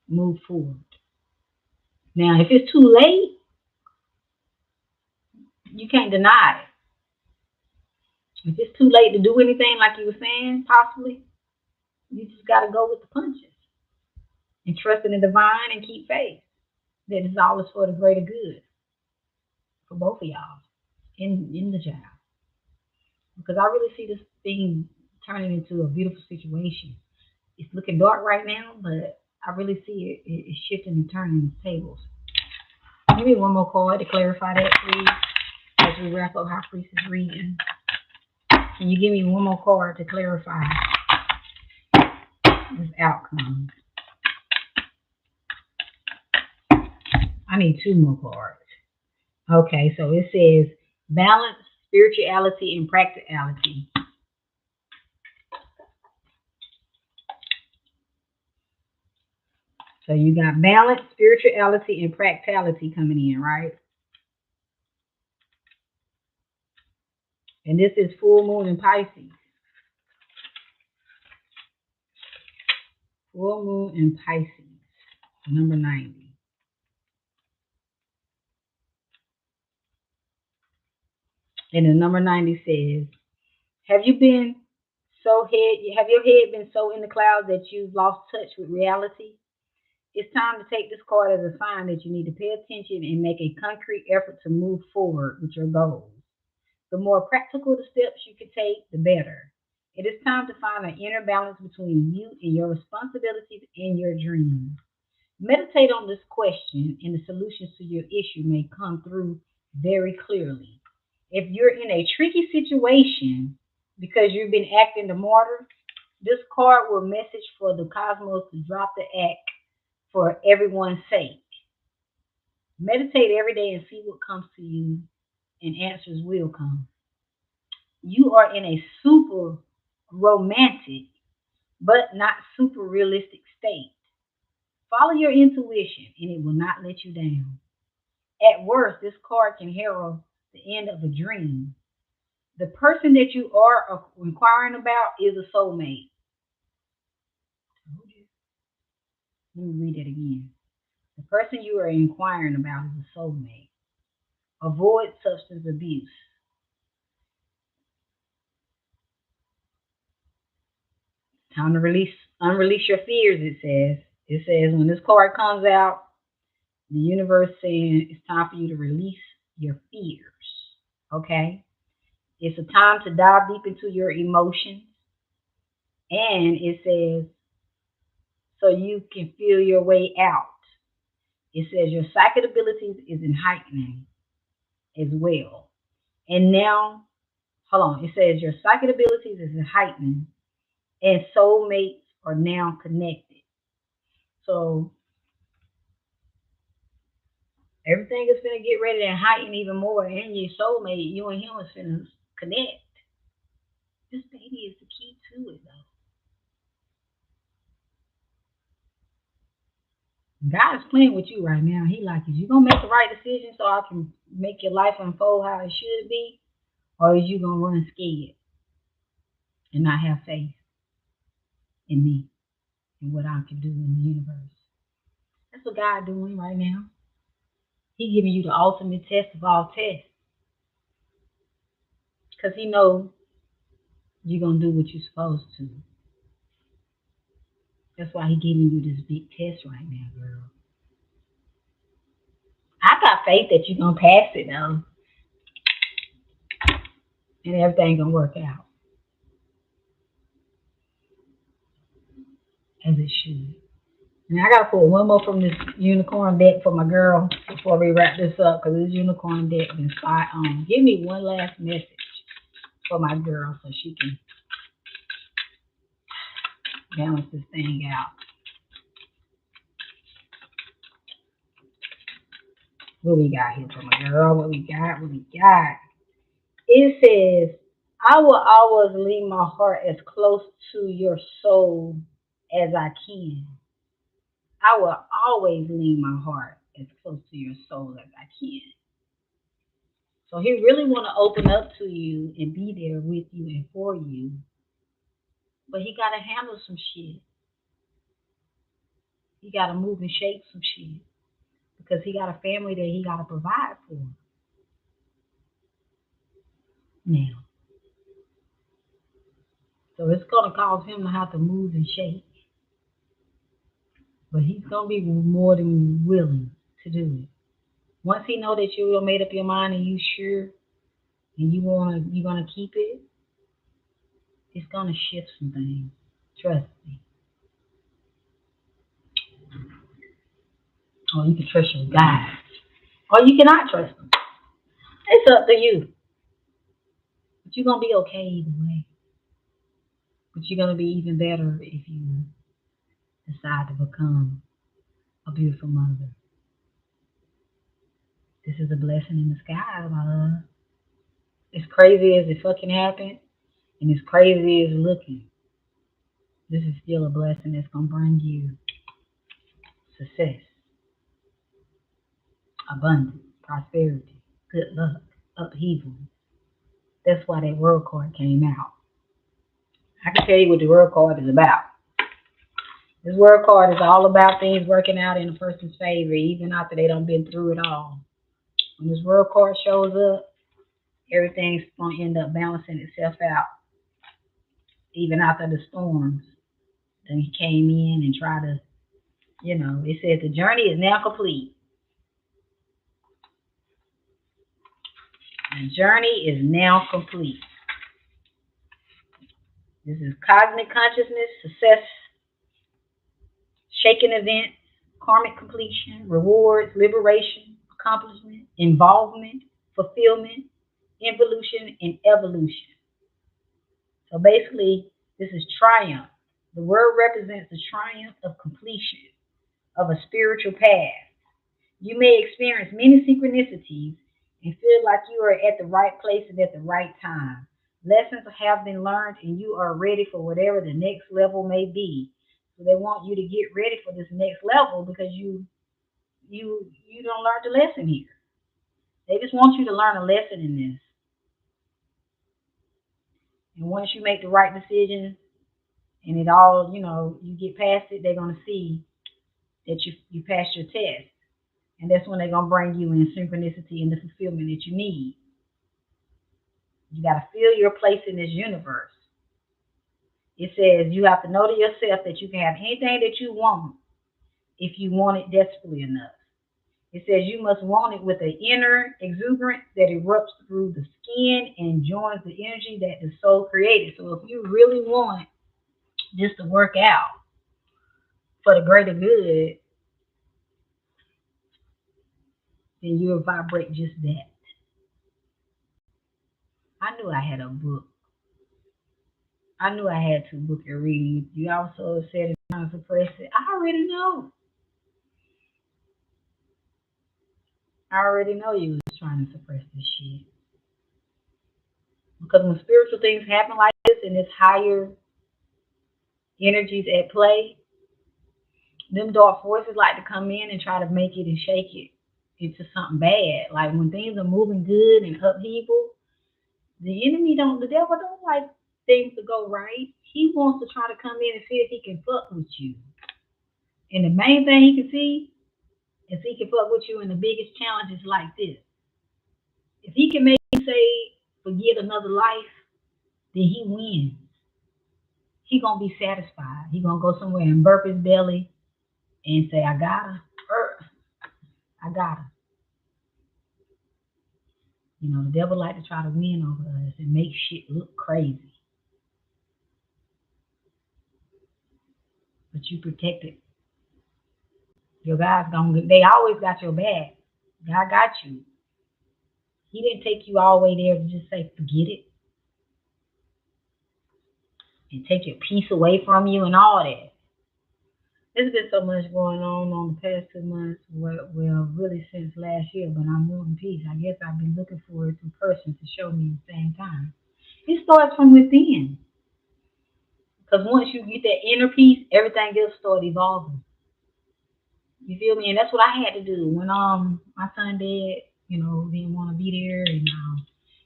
move forward. Now, if it's too late, You can't deny it. If it's too late to do anything, like you were saying, possibly, you just got to go with the punches and trust in the divine and keep faith that it's always for the greater good for both of y'all in the job. Because I really see this thing turning into a beautiful situation. It's looking dark right now, but I really see it's shifting and turning the tables. Give me one more card to clarify that, please, as we wrap up High Priestess reading. Can you give me one more card to clarify this outcome? I need two more cards. Okay, so it says balance, spirituality, and practicality. So you got balance, spirituality, and practicality coming in, right? And this is full moon in Pisces. Full moon in Pisces, number 90. And the number 90 says, have your head been so in the clouds that you've lost touch with reality? It's time to take this card as a sign that you need to pay attention and make a concrete effort to move forward with your goals. The more practical the steps you can take, the better. It is time to find an inner balance between you and your responsibilities and your dreams. Meditate on this question, and the solutions to your issue may come through very clearly. If you're in a tricky situation because you've been acting the martyr, this card will message for the cosmos to drop the act for everyone's sake. Meditate every day and see what comes to you, and answers will come. You are in a super romantic but not super realistic state. Follow your intuition and it will not let you down. At worst, this card can herald the end of a dream. The person that you are inquiring about is a soulmate. Let me read it again. The person you are inquiring about is a soulmate. Avoid substance abuse. Time to unrelease your fears, it says. It says when this card comes out, the universe saying it's time for you to release your fears. Okay? It's a time to dive deep into your emotions. And it says, so you can feel your way out. It says your psychic abilities is in heightening as well. And now, hold on. It says your psychic abilities is in heightening and soulmates are now connected. So everything is going to get ready to heighten even more. And your soulmate, you and him is going to connect. This baby is the key to it, though. God is playing with you right now. He like, is you going to make the right decision so I can make your life unfold how it should be? Or is you going to run scared and not have faith in me and what I can do in the universe? That's what God doing right now. He giving you the ultimate test of all tests. Because he knows you're going to do what you're supposed to. That's why he giving you this big test right now, girl. I got faith that you're going to pass it, though. And everything going to work out as it should. And I got to pull one more from this unicorn deck for my girl before we wrap this up, because this unicorn deck been spot on. Give me one last message for my girl so she can balance this thing out. What we got here for my girl? What we got? It says, I will always leave my heart as close to your soul as I can. I will always leave my heart as close to your soul as I can. So he really want to open up to you and be there with you and for you. But he got to handle some shit. He got to move and shake some shit. Because he got a family that he got to provide for. now. So it's going to cause him to have to move and shake. But he's going to be more than willing to do it. Once he know that you made up your mind and you sure and you're gonna keep it, it's gonna shift some things. Trust me. Or you can trust your guy. Or you cannot trust them. It's up to you. But you're gonna be okay either way. But you're gonna be even better if you decide to become a beautiful mother. This is a blessing in the sky, my love. As crazy as it fucking happened, and as crazy as looking, this is still a blessing that's gonna bring you success, abundance, prosperity, good luck, upheaval. That's why that world card came out. I can tell you what the world card is about. This world card is all about things working out in a person's favor, even after they done been through it all. When this world card shows up, everything's gonna end up balancing itself out, even after the storms. Then he came in and tried to, it said the journey is now complete. The journey is now complete. This is cosmic consciousness, success, shaking events, karmic completion, rewards, liberation, accomplishment, involvement, fulfillment, involution, and evolution. So basically, this is triumph. The word represents the triumph of completion of a spiritual path. You may experience many synchronicities and feel like you are at the right place and at the right time. Lessons have been learned and you are ready for whatever the next level may be. So they want you to get ready for this next level because you don't learn the lesson here. They just want you to learn a lesson in this. And once you make the right decisions and it all, you get past it, they're gonna see that you passed your test. And that's when they're gonna bring you in synchronicity and the fulfillment that you need. You gotta feel your place in this universe. It says you have to know to yourself that you can have anything that you want if you want it desperately enough. It says you must want it with an inner exuberance that erupts through the skin and joins the energy that the soul created. So if you really want this to work out for the greater good, then you'll vibrate just that. I knew I had a book. I knew I had to book a reading. You also said it's trying to suppress it. I already know. I already know you was trying to suppress this shit. Because when spiritual things happen like this and it's higher energies at play, them dark forces like to come in and try to make it and shake it into something bad. Like when things are moving good and upheaval, the devil don't like things to go right. He wants to try to come in and see if he can fuck with you. And the main thing he can see is he can fuck with you in the biggest challenges like this. If he can make you say, forget another life, then he wins. He gonna be satisfied. He gonna go somewhere and burp his belly and say, I got her. I got her. The devil like to try to win over us and make shit look crazy. But you protect it. Your God's they always got your back. God got you. He didn't take you all the way there to just say, forget it. And take your peace away from you and all that. There's been so much going on the past 2 months. Well, really since last year, but I'm wanting peace. I guess I've been looking for it in person to show me at the same time. It starts from within. Because once you get that inner peace, everything else starts evolving. You feel me? And that's what I had to do when my son dad, didn't want to be there, and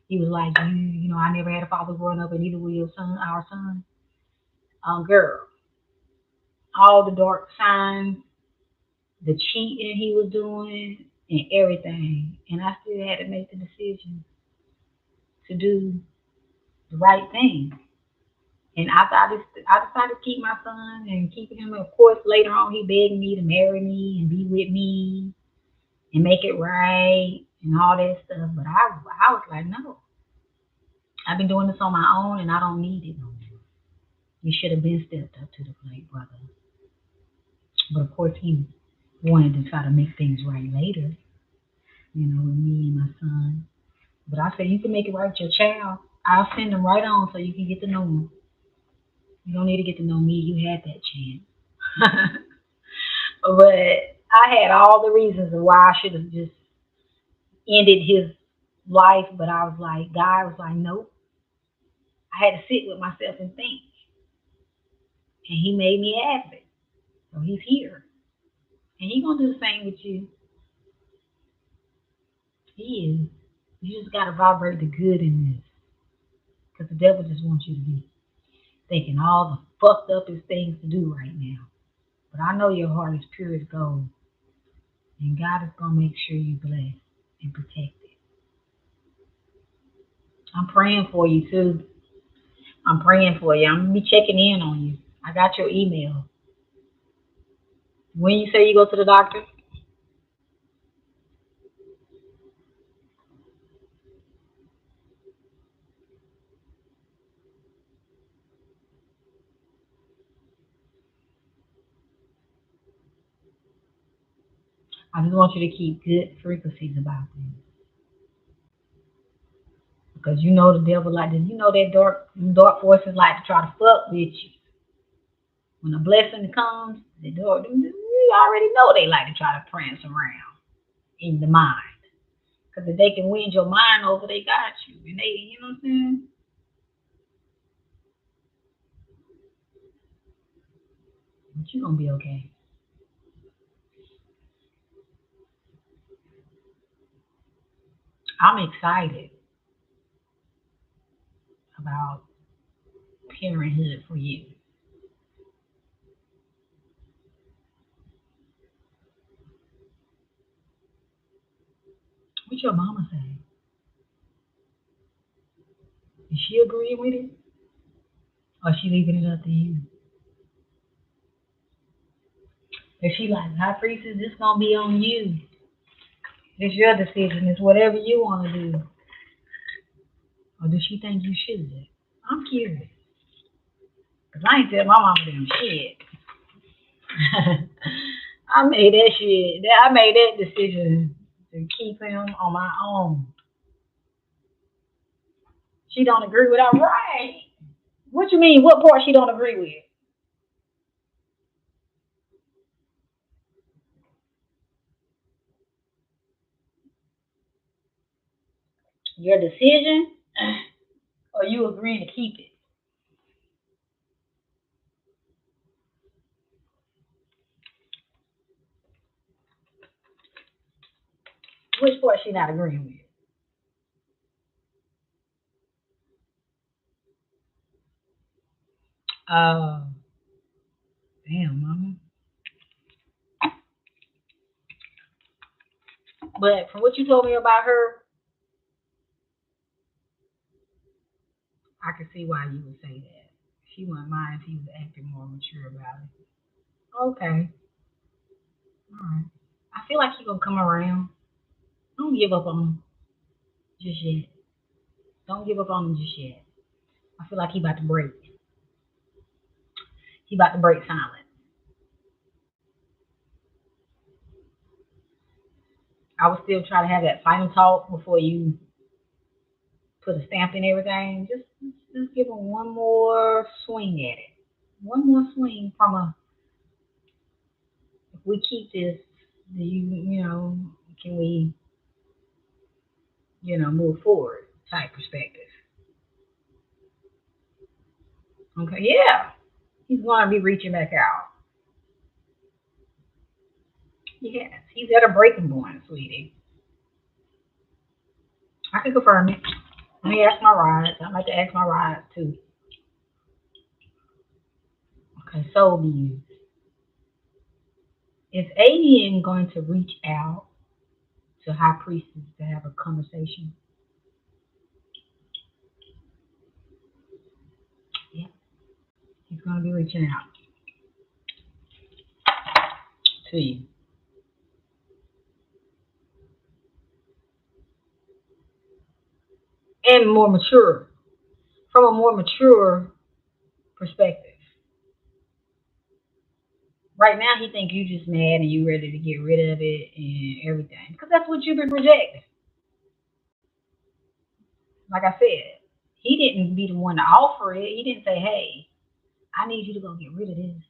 he was like, I never had a father growing up, and neither will your son, our son. Girl, all the dark signs, the cheating he was doing, and everything, and I still had to make the decision to do the right thing. And I decided to keep my son and keep him. Of course, later on, he begged me to marry me and be with me and make it right and all that stuff. But I was like, no, I've been doing this on my own and I don't need it no more. You should have been stepped up to the plate, brother. But of course, he wanted to try to make things right later, with me and my son. But I said, you can make it right with your child. I'll send him right on so you can get to know him. You don't need to get to know me. You had that chance. But I had all the reasons of why I should have just ended his life. But I was like, God was like, nope. I had to sit with myself and think. And he made me have it. So he's here. And he's going to do the same with you. He is. You just got to vibrate the good in this. Because the devil just wants you to be thinking all the fucked upest things to do right now. But I know your heart is pure as gold. And God is going to make sure you're blessed and protected. I'm praying for you too. I'm praying for you. I'm going to be checking in on you. I got your email. When you say you go to the doctor? I just want you to keep good frequencies about this. Because you know the devil like this. You know that dark forces like to try to fuck with you. When a blessing comes, you already know they like to try to prance around in the mind. Because if they can win your mind over, they got you. And they, you know what I'm saying? But you're going to be okay. I'm excited about parenthood for you. What your mama say? Is she agreeing with it? Or is she leaving it up to you? If she like, high priestess, this going to be on you. It's your decision. It's whatever you want to do. Or does she think you should? I'm curious. Because I ain't tell my mama them shit. I made that shit. I made that decision to keep him on my own. She don't agree with that, right? What you mean? What part she don't agree with? Your decision, or you agreeing to keep it? Which part she not agreeing with? Uh, damn, mama. But from what you told me about her, I can see why you would say that. She wouldn't mind if he was acting more mature about it. Okay, all right. I feel like he gonna come around. Don't give up on him just yet. Don't give up on him just yet. I feel like he about to break. He about to break silent. I would still try to have that final talk before you put a stamp in everything. Just give him one more swing at it. One more swing from a. If we keep this, do can we move forward type perspective. Okay, yeah, he's going to be reaching back out. Yes, he's at a breaking point, sweetie. I can confirm it. Let me ask my rides. I'd like to ask my rides too. Okay, soul beings. Is alien going to reach out to high priestess to have a conversation? gonna be reaching out to you. And more mature. From a more mature perspective. Right now he think you just mad and you ready to get rid of it and everything. Because that's what you've been projecting. Like I said, he didn't be the one to offer it. He didn't say, hey, I need you to go get rid of this.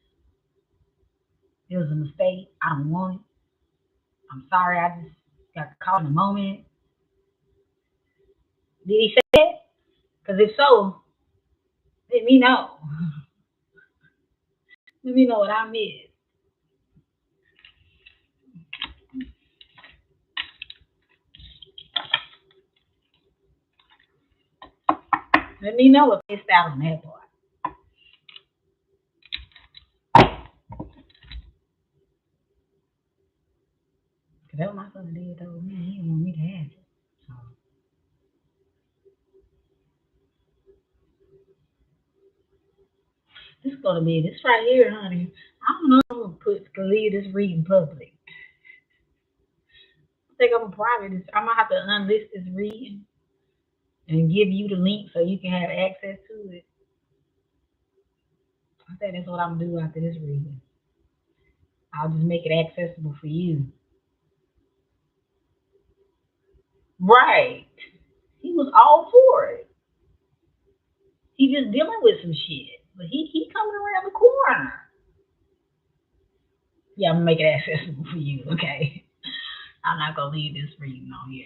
It was a mistake. I don't want it. I'm sorry. I just got caught in a moment. Did he say that? Because if so, let me know. Let me know what I missed. Let me know if I missed out on that part. Because that's what my son did told me. He didn't want me to have it. So this is gonna be this right here, honey. I don't know if I'm gonna leave this reading public. I think I'm gonna private this. I'm gonna have to unlist this reading and give you the link so you can have access to it. I think that's what I'm gonna do after this reading. I'll just make it accessible for you. Right. He was all for it. He just dealing with some shit. But he coming around the corner. Yeah, I'm gonna make it accessible for you, okay? I'm not gonna leave this reading on here.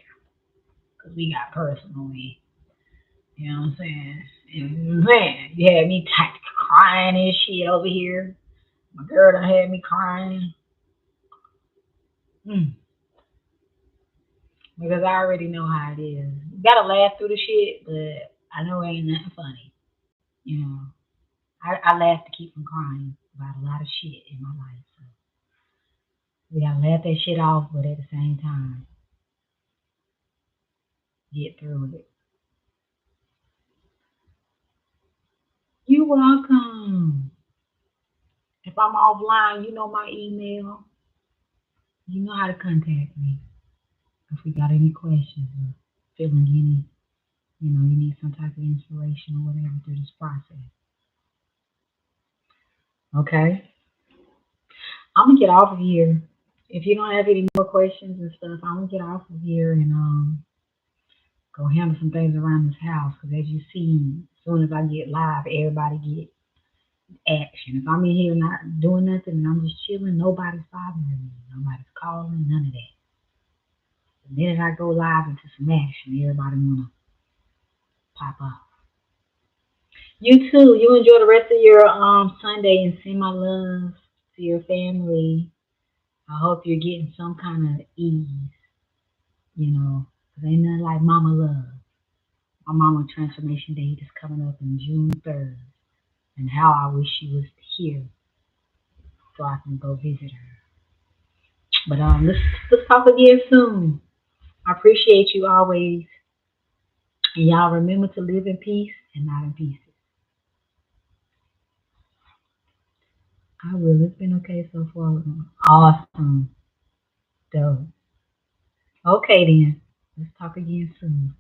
Cause we got personally, you know what I'm saying? And man, you had me crying and shit over here. My girl done had me crying. Mm. Because I already know how it is. You gotta laugh through the shit, but I know it ain't nothing funny. You know, I laugh to keep from crying about a lot of shit in my life. So we gotta laugh that shit off, but at the same time, get through it. You welcome. If I'm offline, you know my email. You know how to contact me. If we got any questions or feeling any, you need some type of inspiration or whatever through this process. Okay? I'm gonna get off of here. If you don't have any more questions and stuff, I'm gonna get off of here and go handle some things around this house. Because as you see, as soon as I get live, everybody get action. If I'm in here not doing nothing and I'm just chilling, nobody's bothering me. Nobody's calling, none of that. The minute I go live into some action, everybody wanna pop up. You too. You enjoy the rest of your Sunday and send my love to your family. I hope you're getting some kind of ease, 'cause ain't nothing like mama love. My mama transformation date is coming up in June 3rd, and how I wish she was here so I can go visit her. But let's talk again soon. I appreciate you always, and y'all remember to live in peace and not in pieces. I will. It's been okay so far. Awesome. Dope. Okay then. Let's talk again soon.